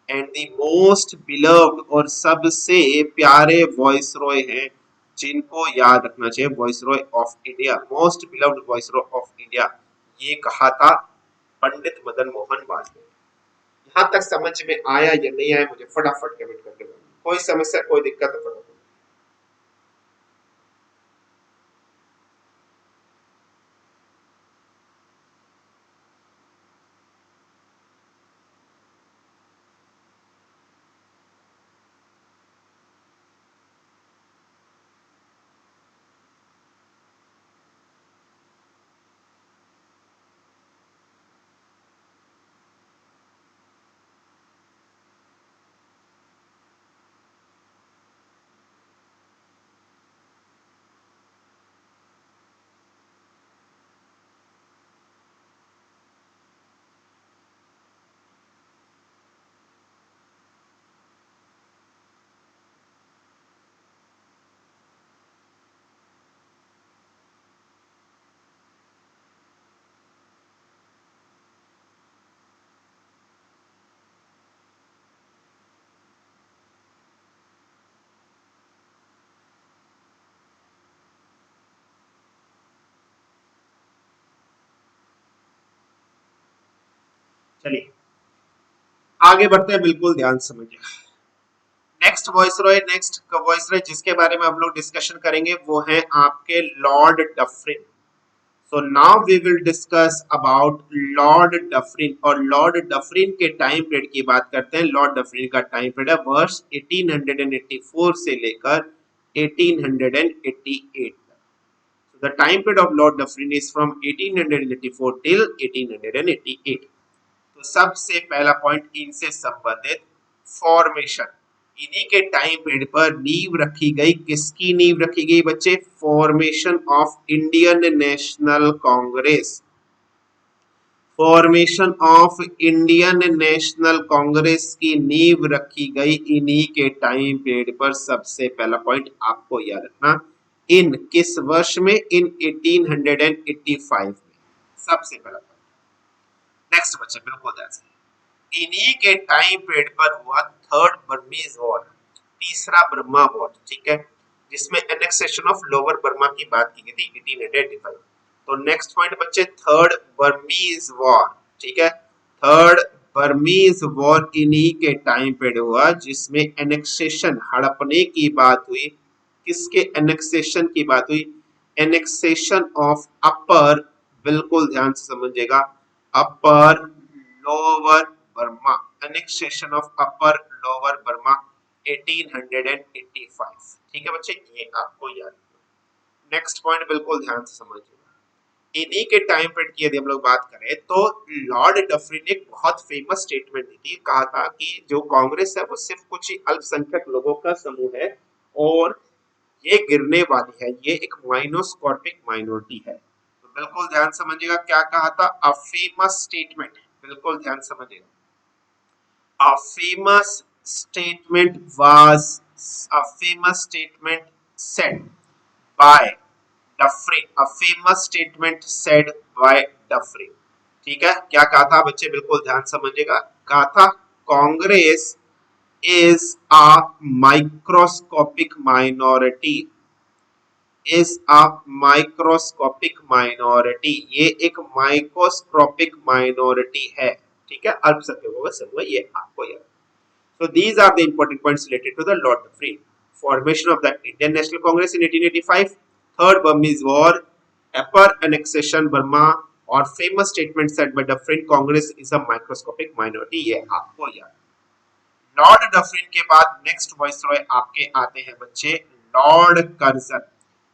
एंड द मोस्ट बिलव्ड और सबसे प्यारे वॉइसरॉय हैं, जिनको याद रखना चाहिए, viceroy of India, most beloved viceroy of India, ये कहा था पंडित मदन मोहन मालवीय। यहाँ तक समझ में आया या नहीं आया, मुझे फटाफट कमेंट करके बताओ। कोई समस्या, कोई दिक्कत तो फटाफट। चलिए आगे बढ़ते हैं, बिल्कुल ध्यान समझिए। नेक्स्ट वॉइसरॉय जिसके बारे में हम लोग डिस्कशन करेंगे वो है आपके Lord Dufferin. So now we will discuss about Lord Dufferin, और लॉर्ड डफरिन के टाइम पीरियड की बात करते हैं। लॉर्ड डफरिन का टाइम पीरियड है वर्ष 1884 से लेकर 1888 तक। So the time period of Lord Dufferin is from 1884 till 1888। तो सबसे पहला पॉइंट इनसे संबंधित फॉर्मेशन, इन्हीं के टाइम पीरियड पर नींव रखी गई, किसकी नींव रखी गई बच्चे, formation of Indian national Congress. Formation of Indian national Congress की नींव रखी गई इन्हीं के टाइम पीरियड पर। सबसे पहला पॉइंट आपको याद रखना, इन किस वर्ष में, इन 1885 में, सबसे पहला पॉइंट। नेक्स्ट बच्चे बिल्कुल ध्यान से, इन्हीं के टाइम पीरियड पर हुआ थर्ड बर्मीज वॉर, तीसरा बर्मा वॉर, ठीक है, जिसमें एनेक्सेशन ऑफ लोअर बर्मा की बात की गई थी 1885। तो नेक्स्ट पॉइंट बच्चे, थर्ड बर्मीज वॉर, ठीक है, थर्ड बर्मीज वॉर इन्हीं के टाइम पीरियड हुआ, जिसमें एनेक्सेशन, हड़पने की बात हुई, किसके एनेक्सेशन की बात हुई, एनेक्सेशन ऑफ अपर, बिल्कुल ध्यान से समझिएगा, upper lower Burma, annexation of upper lower Burma 1885। ठीक है बच्चे, ये आपको याद है। नेक्स्ट पॉइंट बिल्कुल ध्यान से समझिएगा, इन्हीं के टाइम पीरियड की यदि हम लोग बात करें तो लॉर्ड डफरिन ने एक बहुत फेमस स्टेटमेंट दी थी, कहा था कि जो कांग्रेस है वो सिर्फ कुछ ही अल्पसंख्यक लोगों का समूह है और ये गिरने वाली है, ये एक माइनोस्कॉर्पिक माइनॉरिटी है। तो बिल्कुल ध्यान समझिएगा, क्या कहा था, अ फेमस स्टेटमेंट, बिल्कुल ध्यान समझिएगा, a famous statement was a famous statement said by Dufresne, a famous statement said by Dufresne। ठीक है, क्या कहा था बच्चे, बिल्कुल ध्यान समझिएगा, कहा था Congress is a microscopic minority, is a microscopic minority, ये एक माइक्रोस्कोपिक माइनॉरिटी है। ठीक है, अल्पसंख्यकों का समूह है, ये आपको याद। So these are the important points related to the Lord Dufferin. Formation of the Indian National Congress in 1885, Third Burmese War, upper annexation Burma, और famous statement said by Dufferin, Congress is a microscopic minority, ये आपको याद। लॉर्ड डफरिन के बाद नेक्स्ट वाइसरॉय आपके आते हैं बच्चे Lord Curzon.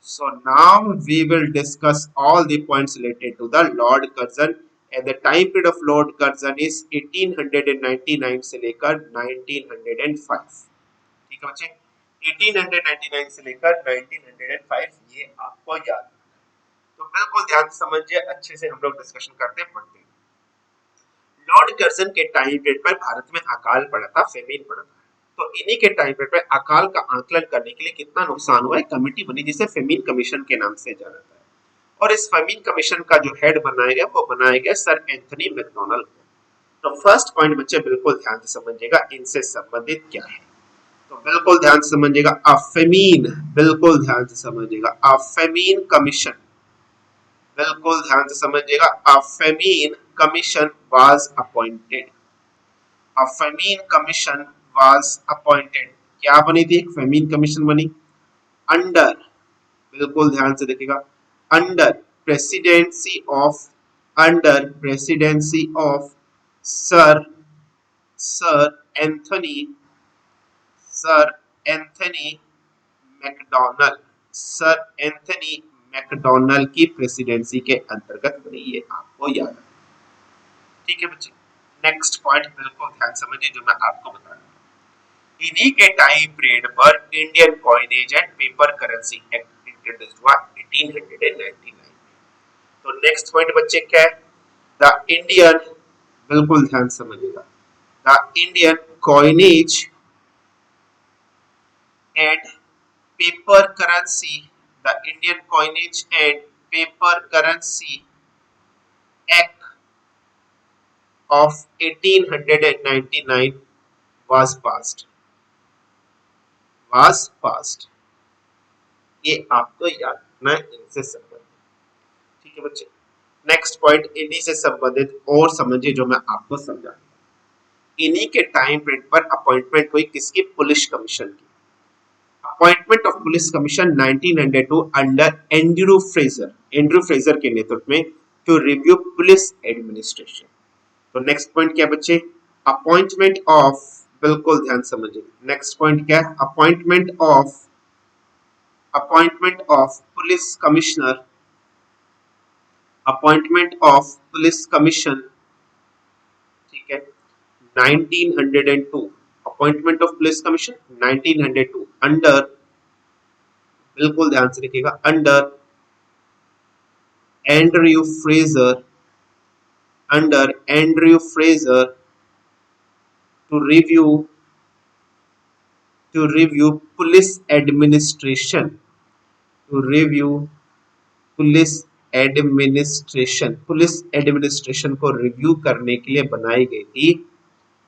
So now we will discuss all the points related to the Lord Curzon, and the time period of Lord Curzon is 1899 से लेकर 1905। ठीक है बच्चे, 1899 से लेकर 1905, ये आपको याद है। तो बिल्कुल ध्यान से समझिए, अच्छे से हम लोग डिस्कशन करते हैं, पढ़ते हैं। लॉर्ड कर्जन के टाइम पीरियड पर भारत में अकाल पड़ा था, फेमिन पड़ा था। तो इन्हीं के टाइम पीरियड पर अकाल का आकलन करने के लिए कितना नुकसान हुआ है, कमेटी बनी जिसे फेमिन कमीशन के नाम से जाना जाता है। और इस फेमिन कमीशन का जो हेड बनाया गया वो बनाया गया सर एंथनी मैकडोनल्ड को। तो फर्स्ट पॉइंट बच्चे बिल्कुल ध्यान से समझिएगा, इनसे संबंधित क्या है। तो बिल्कुल ध्यान से समझिएगा, अ फेमिन, बिल्कुल ध्यान से समझिएगा, अ फेमिन कमीशन, बिल्कुल ध्यान से समझिएगा, a famine commission was appointed, a famine commission was appointed. क्या बनी थी, एक फेमिन कमीशन बनी अंडर, बिल्कुल ध्यान से देखिएगा, under presidency of, under presidency of sir, sir Anthony, sir Anthony McDonald, sir Anthony McDonald की प्रेसिडेंसी के अंतर्गत बनी, ये आपको याद है। ठीक है बच्चे, नेक्स्ट पॉइंट बिल्कुल ध्यान समझिए जो मैं आपको बता रहा हूं। इन्हीं के टाइम पीरियड पर Indian coinage and paper currency act introduce हुआ 1899। तो नेक्स्ट पॉइंट बच्चे क्या है, द इंडियन, बिल्कुल ध्यान समझिएगा, the Indian coinage and paper currency, the Indian coinage and paper currency act of 1899 was passed, was passed, ये आपको याद रखना है, इनसे संबंधित। ठीक है बच्चे, नेक्स्ट पॉइंट इन्हीं से संबंधित और समझिए जो मैं आपको समझा। इन्हीं के टाइम पीरियड पर अपॉइंटमेंट हुई किसकी, पुलिस कमीशन की। Appointment of police commission 1902 under Andrew Fraser, Andrew Fraser के नेतृत्व में, टू रिव्यू पुलिस एडमिनिस्ट्रेशन। तो नेक्स्ट पॉइंट क्या बच्चे, अपॉइंटमेंट ऑफ, बिल्कुल ध्यान समझिए, नेक्स्ट पॉइंट क्या है, appointment of, appointment of police commissioner, appointment of police commission. ठीक है, 1902, appointment of police commission 1902 under, बिल्कुल ध्यान से लिखिएगा, under Andrew Fraser, under Andrew Fraser, to review, to review police administration, to review police administration, police administration को रिव्यू करने के लिए बनाई गई थी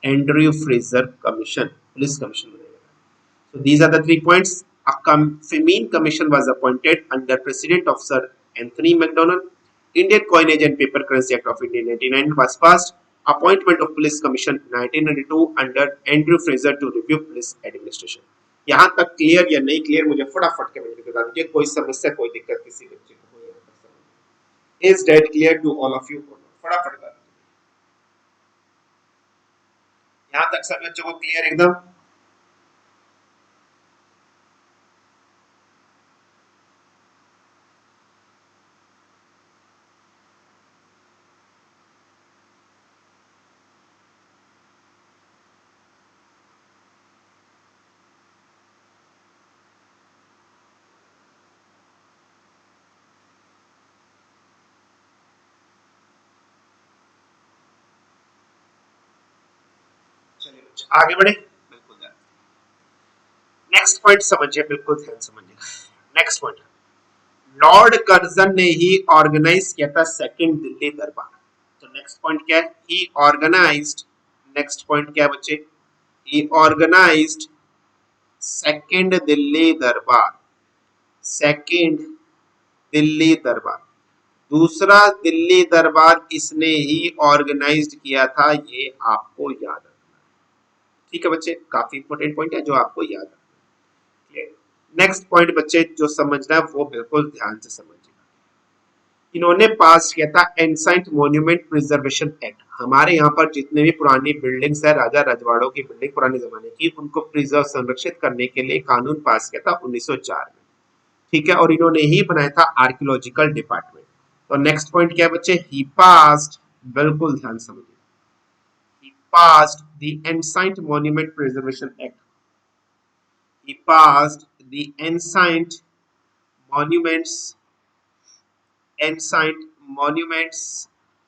Andrew Fraser commission, police commission बनाया गया। So these are the 3 points. A Femine Commission was appointed under President of Sir Anthony MacDonald. Indian Coinage and Paper Currency Act of 1899 was passed. Appointment of Police Commission 1992 under Andrew Fraser to review police administration. यहाँ तक क्लियर या नहीं क्लियर मुझे फटाफट कमेंट करके बता दीजिए, कोई समस्या कोई दिक्कत किसी बच्चे को हो या is that clear to all of you, फटाफट कर दीजिए। यहाँ तक सब बच्चों को क्लियर एकदम। आगे बढ़े, बिल्कुल ध्यान। नेक्स्ट पॉइंट समझिए, बिल्कुल ध्यान समझिए। नेक्स्ट पॉइंट, लॉर्ड कर्जन ने ही ऑर्गेनाइज किया था सेकंड दिल्ली दरबार। तो नेक्स्ट पॉइंट क्या है? ही ऑर्गेनाइज्ड, नेक्स्ट पॉइंट क्या है बच्चे? ही ऑर्गेनाइज्ड सेकंड दिल्ली दरबार, सेकंड दिल्ली दरबार, दूसरा दिल्ली दरबार इसने ही ऑर्गेनाइज्ड किया था, ये आपको याद रखना। ठीक है बच्चे, काफी इंपॉर्टेंट पॉइंट है जो आपको याद रखना है। नेक्स्ट पॉइंट बच्चे जो समझना है वो बिल्कुल ध्यान से समझिए। इन्होंने पास किया था एंसाइंट मॉन्यूमेंट प्रिजर्वेशन एक्ट। हमारे यहाँ पर जितने भी पुरानी बिल्डिंग्स है, राजा रजवाड़ों की बिल्डिंग पुराने जमाने की, उनको प्रिजर्व संरक्षित करने के लिए कानून पास किया था 1904 में। ठीक है, और इन्होंने ही बनाया था आर्कियोलॉजिकल डिपार्टमेंट। तो नेक्स्ट पॉइंट क्या है बच्चे? ही पास्ड, बिल्कुल ध्यान समझिए, he passed the ancient monument preservation act, he passed the monuments ancient monuments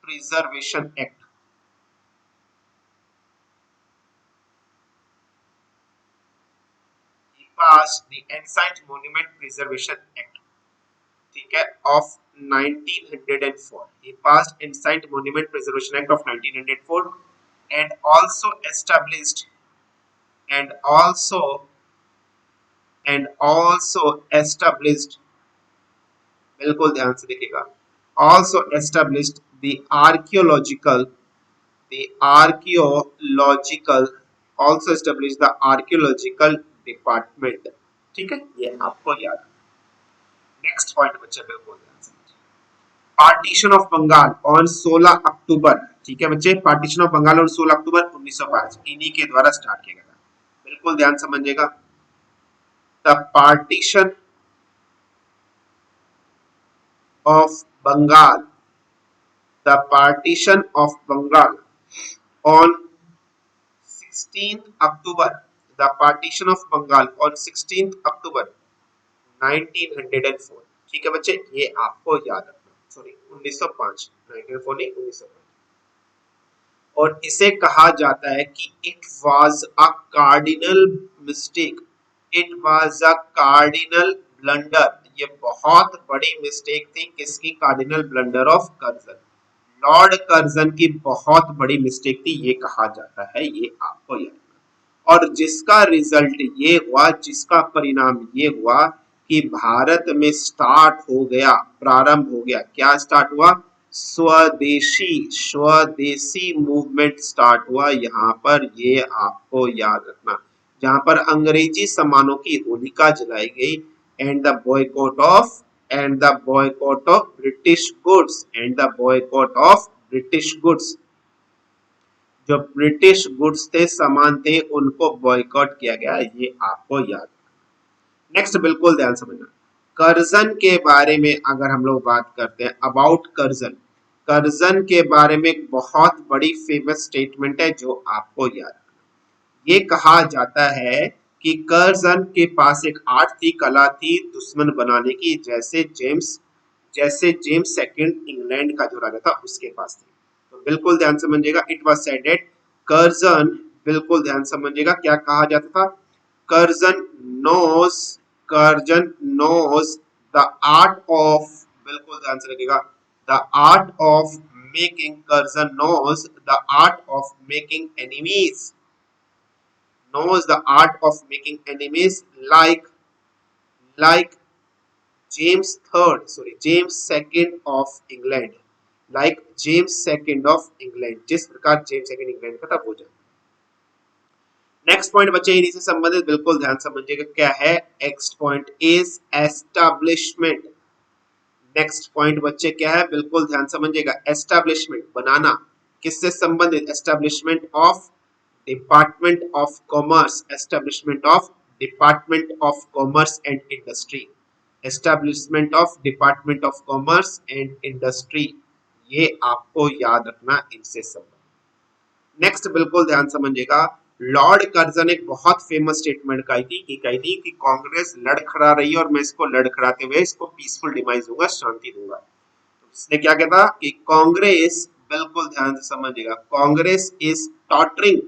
preservation act। he passed the ancient monument preservation act, ठीक है, of 1904। he passed ancient monument preservation act of 1904 and also established and also established, बिल्कुल ध्यान से देखिएगा, also established the archaeological also established the archaeological department। ठीक है, ये आपको याद। नेक्स्ट पॉइंट बच्चे बिल्कुल ध्यान से, पार्टीशन ऑफ बंगाल ऑन 16 अक्टूबर। ठीक है बच्चे, partition of Bengal on 16 October 1905 इन्हीं के द्वारा स्टार्ट किया गया था, बिल्कुल ध्यान समझिएगा। The partition of Bengal, the partition of Bengal on 16th October, the partition of Bengal on 16th October 1904। ठीक है बच्चे, ये आपको याद रखना, सॉरी 1905, 1904 नहीं 1905। और इसे कहा जाता है कि it was a cardinal mistake, it was a cardinal blunder, ये बहुत बड़ी मिस्टेक थी, किसकी? Cardinal blunder of Curzon, Lord Curzon की बहुत बड़ी मिस्टेक थी, ये कहा जाता है, ये आपको याद। और जिसका रिजल्ट ये हुआ, जिसका परिणाम ये हुआ कि भारत में स्टार्ट हो गया, प्रारंभ हो गया, क्या स्टार्ट हुआ? स्वदेशी, स्वदेशी मूवमेंट स्टार्ट हुआ यहाँ पर, ये आपको याद रखना। जहां पर अंग्रेजी सामानों की होलिका जलाई गई and the boycott of British goods and the boycott of British goods, जो ब्रिटिश गुड्स थे, सामान थे, उनको बॉयकॉट किया गया, ये आपको याद। नेक्स्ट बिल्कुल ध्यान समझना, कर्जन के बारे में अगर हम लोग बात करते हैं, अबाउट कर्जन, कर्जन के बारे में एक बहुत बड़ी फेमस स्टेटमेंट है जो आपको याद। ये कहा जाता है कि कर्जन के पास एक आर्ट थी, कला थी दुश्मन बनाने की, जैसे जेम्स सेकंड इंग्लैंड का जो राजा था उसके पास थी। तो बिल्कुल ध्यान समझिएगा, it was said that Curzon, बिल्कुल ध्यान समझिएगा, क्या कहा जाता था? Curzon knows the art of, बिल्कुल ध्यान से रखिएगा, the art of making, Curzon knows the art of making enemies, knows the art of making enemies like James II of England, like James II of England, जिस प्रकार जेम्स सेकंड इंग्लैंड का था वो जान। नेक्स्ट पॉइंट बच्चे इन्हीं से संबंधित, बिल्कुल ध्यान समझिएगा, क्या है? Next point is establishment. Next point बच्चे क्या है? बिल्कुल ध्यान समझिएगा, एस्टैब्लिशमेंट, बनाना, किससे संबंधित? Establishment of department of commerce, establishment of department of commerce and industry, establishment of department of commerce and industry, ये आपको याद रखना इनसे संबंधित। नेक्स्ट बिल्कुल ध्यान समझिएगा, लॉर्ड कर्जन एक बहुत फेमस स्टेटमेंट कही थी कि कांग्रेस लड़खड़ा रही है और मैं इसको लड़खड़ाते हुए इसको पीसफुल डिमाइज दूंगा, शांति दूंगा। तो इसने क्या कहता कि कांग्रेस, बिल्कुल ध्यान से समझिएगा, कांग्रेस इज टॉटरिंग,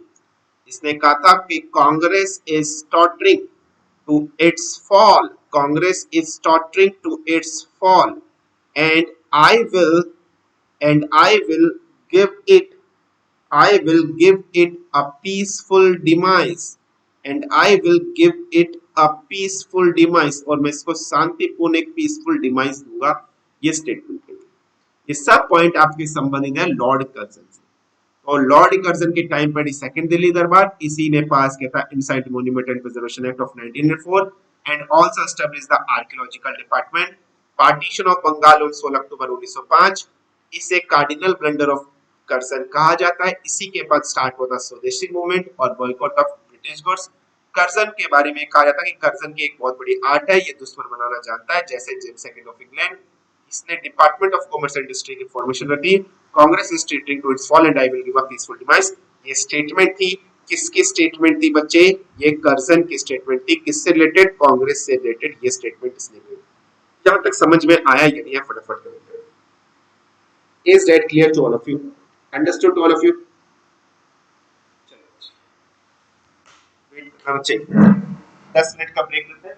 इसने कहा था कि Congress is tottering to its fall, Congress is tottering to its fall and I will give it I will give it a peaceful demise and I will give it a peaceful demise और मैं इसको शांतिपूर्ण एक पीसफुल डिमाइस दूंगा ये स्टेटमेंट है ये सब पॉइंट आपके संबंधित है लॉर्ड कर्जन से और लॉर्ड कर्जन के टाइम पर सेकंड दिल्ली दरबार इसी ने पास किया था ancient monument and preservation act of 1904 and also establish the archaeological department partition of Bengal on 16 October 1905 इसे कार्डिनल ब्लंडर ऑफ कर्जन कहा जाता है इसी के बाद स्टार्ट होता स्वदेशी मूवमेंट और boycott of British goods Curzon के बारे में कहा जाता है कि कर्जन की एक बहुत बड़ी आर्ट है ये दुश्मन बनाना जानता है जैसे जेम्स सेकंड ऑफ इंग्लैंड इसने department of commerce and industry की फॉर्मेशन रखी Congress is stating to its fall and I will give a peaceful demise ये स्टेटमेंट थी किसकी स्टेटमेंट थी बच्चे ये कर्जन की स्टेटमेंट थी किससे रिलेटेड कांग्रेस से रिलेटेड ये स्टेटमेंट इसने की जहां तक समझ में आया या नहीं फटाफट करेंगे is that clear to all of you understood to all of you wait करना चाहिए 10 मिनट का ब्रेक लेते हैं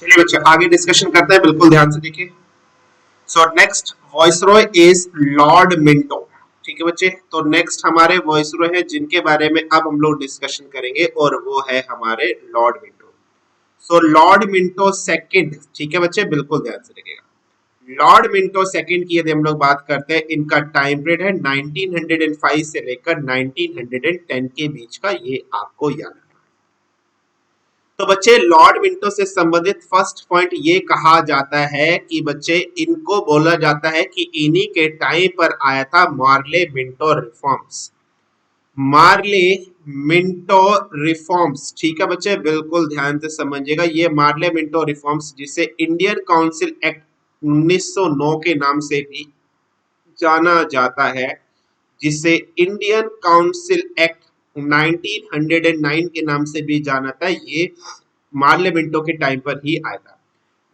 चलिए बच्चे आगे डिस्कशन करते हैं, बिल्कुल ध्यान से देखिए। So next viceroy is Lord Minto. ठीक है बच्चे, तो नेक्स्ट हमारे वॉइसरॉय है जिनके बारे में अब हम लोग डिस्कशन करेंगे और वो है हमारे लॉर्ड मिंटो। सो लॉर्ड मिंटो सेकंड, ठीक है बच्चे, बिल्कुल ध्यान से देखिएगा। लॉर्ड मिंटो सेकंड की यदि हम लोग बात करते हैं, इनका टाइम पीरियड है 1905 से लेकर 1910 के बीच का, ये आपको याद है। तो बच्चे लॉर्ड मिंटो से संबंधित फर्स्ट पॉइंट ये कहा जाता है कि बच्चे इनको बोला जाता है कि इन्हीं के टाइम पर आया था Morley Minto reforms. Morley Minto reforms, ठीक है बच्चे, बिल्कुल ध्यान से समझिएगा। ये मार्ले मिंटो रिफॉर्म्स जिसे इंडियन काउंसिल एक्ट 1909 के नाम से भी जाना जाता है, जिसे इंडियन काउंसिल एक्ट 1909 के नाम से भी जाना था, ये मार्ले मिंटो के टाइम पर ही आया था।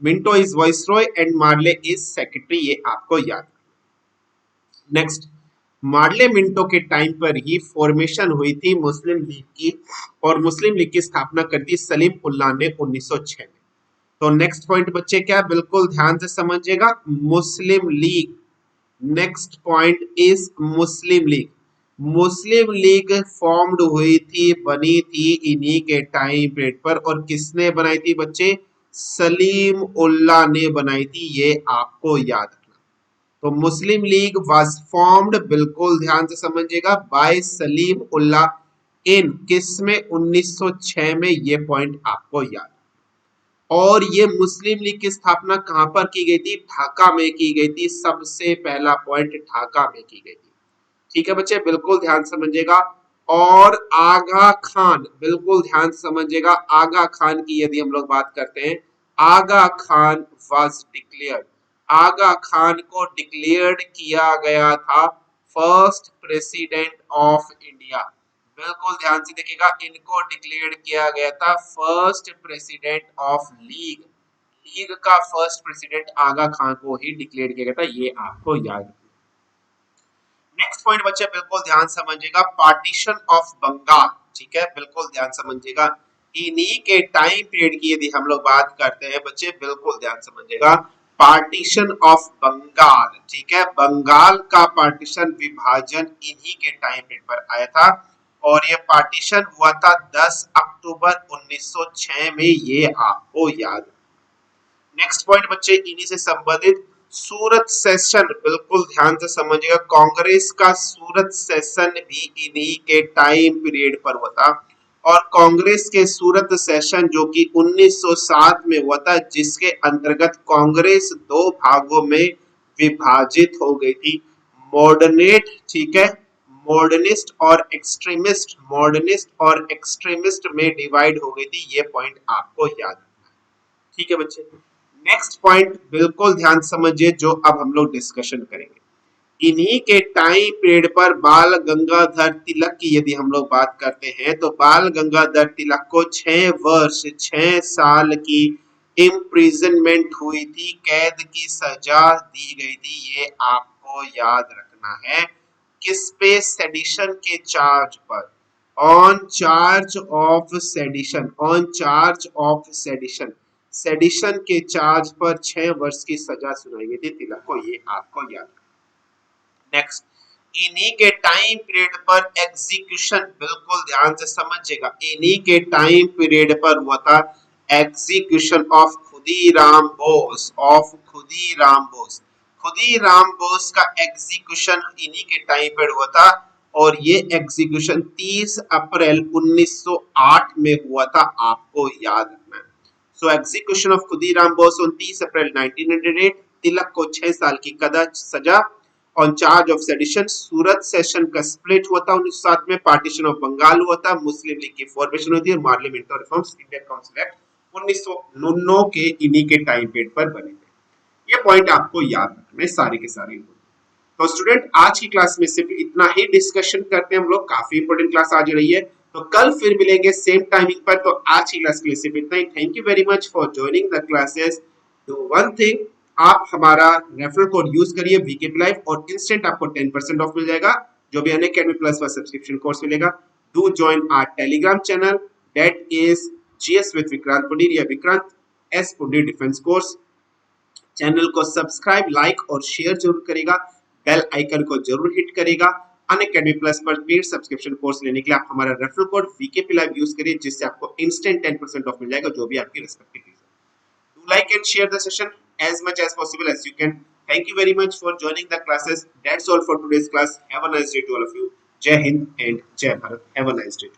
Minto is viceroy and Morley is secretary, ये आपको याद है। नेक्स्ट, मार्ले मिंटो के टाइम पर ही फॉर्मेशन हुई थी मुस्लिम लीग की, और मुस्लिम लीग की स्थापना कर दी सलीम उल्लाह ने 1906 में। तो नेक्स्ट पॉइंट बच्चे क्या, बिल्कुल ध्यान से समझिएगा, Muslim League. Next point is Muslim League. Muslim League formed हुई थी, बनी थी इन्हीं के टाइम पीरियड पर, और किसने बनाई थी बच्चे, सलीम उल्लाह ने बनाई थी, ये आपको याद रखना। तो मुस्लिम लीग वाज फॉर्म्ड, बिल्कुल ध्यान से समझिएगा, बाय सलीम उल्लाह इन किस में, 1906 में, ये पॉइंट आपको याद। और ये मुस्लिम लीग की स्थापना कहां पर की गई थी, ढाका में की गई थी। सबसे पहला पॉइंट ढाका में की गई थी। ठीक है बच्चे, बिल्कुल ध्यान समझिएगा। और आगा खान, बिल्कुल ध्यान समझिएगा, आगा खान की यदि हम लोग बात करते हैं, आगा खान वाज डिक्लेयर्ड, आगा खान को डिक्लेयर्ड किया गया था फर्स्ट प्रेसिडेंट ऑफ इंडिया। बिल्कुल ध्यान से देखिएगा, इनको डिक्लेयर किया गया था first president of league. League का फर्स्ट प्रेसिडेंट आगा खान को ही डिक्लेयर किया गया था, ये आपको याद है। नेक्स्ट पॉइंट बच्चे बिल्कुल ध्यान समझिएगा, पार्टीशन ऑफ बंगाल। ठीक है, बिल्कुल ध्यान समझिएगा, इन्हीं के टाइम पीरियड की यदि हम लोग बात करते हैं बच्चे, बिल्कुल ध्यान समझिएगा, पार्टीशन ऑफ बंगाल। ठीक है, बंगाल का पार्टीशन, विभाजन इन्हीं के टाइम पीरियड पर आया था, और ये पार्टीशन हुआ था 10 अक्टूबर 1906 में, ये आपको याद। नेक्स्ट पॉइंट बच्चे इन्हीं से संबंधित, सूरत सेशन, बिल्कुल ध्यान से समझिएगा, कांग्रेस का सूरत सेशन भी इन्हीं के टाइम पीरियड पर हुआ था। और कांग्रेस के सूरत सेशन जो कि 1907 में हुआ था, जिसके अंतर्गत कांग्रेस दो भागों में विभाजित हो गई थी, मॉडर्नेट, ठीक है, मॉडर्निस्ट और एक्सट्रीमिस्ट, मॉडर्निस्ट और एक्सट्रीमिस्ट में डिवाइड हो गई थी, ये पॉइंट आपको याद रखना है। ठीक है बच्चे, नेक्स्ट पॉइंट बिल्कुल ध्यान समझिए, जो अब हम लोग डिस्कशन करेंगे। इन्हीं के टाइम पीरियड पर बाल गंगाधर तिलक की यदि हम लोग बात करते हैं, तो बाल गंगाधर तिलक को 6 वर्ष 6 साल की इम्प्रिजनमेंट हुई थी, कैद की सजा दी गई थी, ये आपको याद रखना है। किस पे, सेडिशन के चार्ज पर, on charge of sedition, on charge of sedition, sedition के चार्ज पर 6 वर्ष की सजा सुनाई गई थी तिलक को, ये आपको याद। नेक्स्ट, इन्हीं के टाइम पीरियड पर एग्जीक्यूशन, बिल्कुल ध्यान से समझिएगा, इन्हीं के टाइम पीरियड पर हुआ था execution of Khudiram Bose, of Khudiram Bose. Khudiram Bose का एग्जीक्यूशन इन्हीं के टाइम पर हुआ था, और ये एग्जीक्यूशन 30 अप्रैल 1908 में हुआ था, आपको याद रखना है। So execution of Khudiram Bose on 30 April 1908, Tilak को 6 साल की कैद सजा, on charge of sedition. Surat session का स्प्लिट हुआ था 1907 में, पार्टीशन ऑफ बंगाल हुआ था, मुस्लिम लीग की फॉर्मेशन हुई थी, और Morley Minto reforms Indian council act 1909 के इन्हीं के टाइम पीरियड पर बने थे। ये पॉइंट आपको याद रखना है सारे के सारे। तो स्टूडेंट आज की क्लास में सिर्फ इतना ही डिस्कशन करते हैं हम लोग, काफी इंपोर्टेंट क्लास आज रही है, तो कल फिर मिलेंगे सेम टाइमिंग पर। तो आज की क्लास के लिए सिर्फ इतना ही। Thank you very much for joining the classes. Do one thing, आप हमारा रेफरल कोड यूज करिए वीकेपी लाइव, और इंस्टेंट आपको 10% ऑफ मिल जाएगा, जो भी अनअकैडमी प्लस का सब्सक्रिप्शन कोर्स मिलेगा। Do join our Telegram channel, that is GS with Vikrant Puneer या विक्रांत एस पुंडी डिफेंस कोर्स। चैनल को सब्सक्राइब, लाइक और शेयर जरूर करेगा, बेल आइकन को जरूर हिट करेगा। अनअकैडमी प्लस पर पेड सब्सक्रिप्शन कोर्स लेने के लिए आप हमारा referral code VKP live use करिए, जिससे आपको इंस्टेंट 10% ऑफ मिल जाएगा, जो भी आपकी रिस्पेक्टिव फीस है। Do like and share the session as much as possible as you can. Thank you very much for joining the classes. That's all for today's class. Have a nice day to all of you. Jai Hind and Jai Bharat. Have a nice day.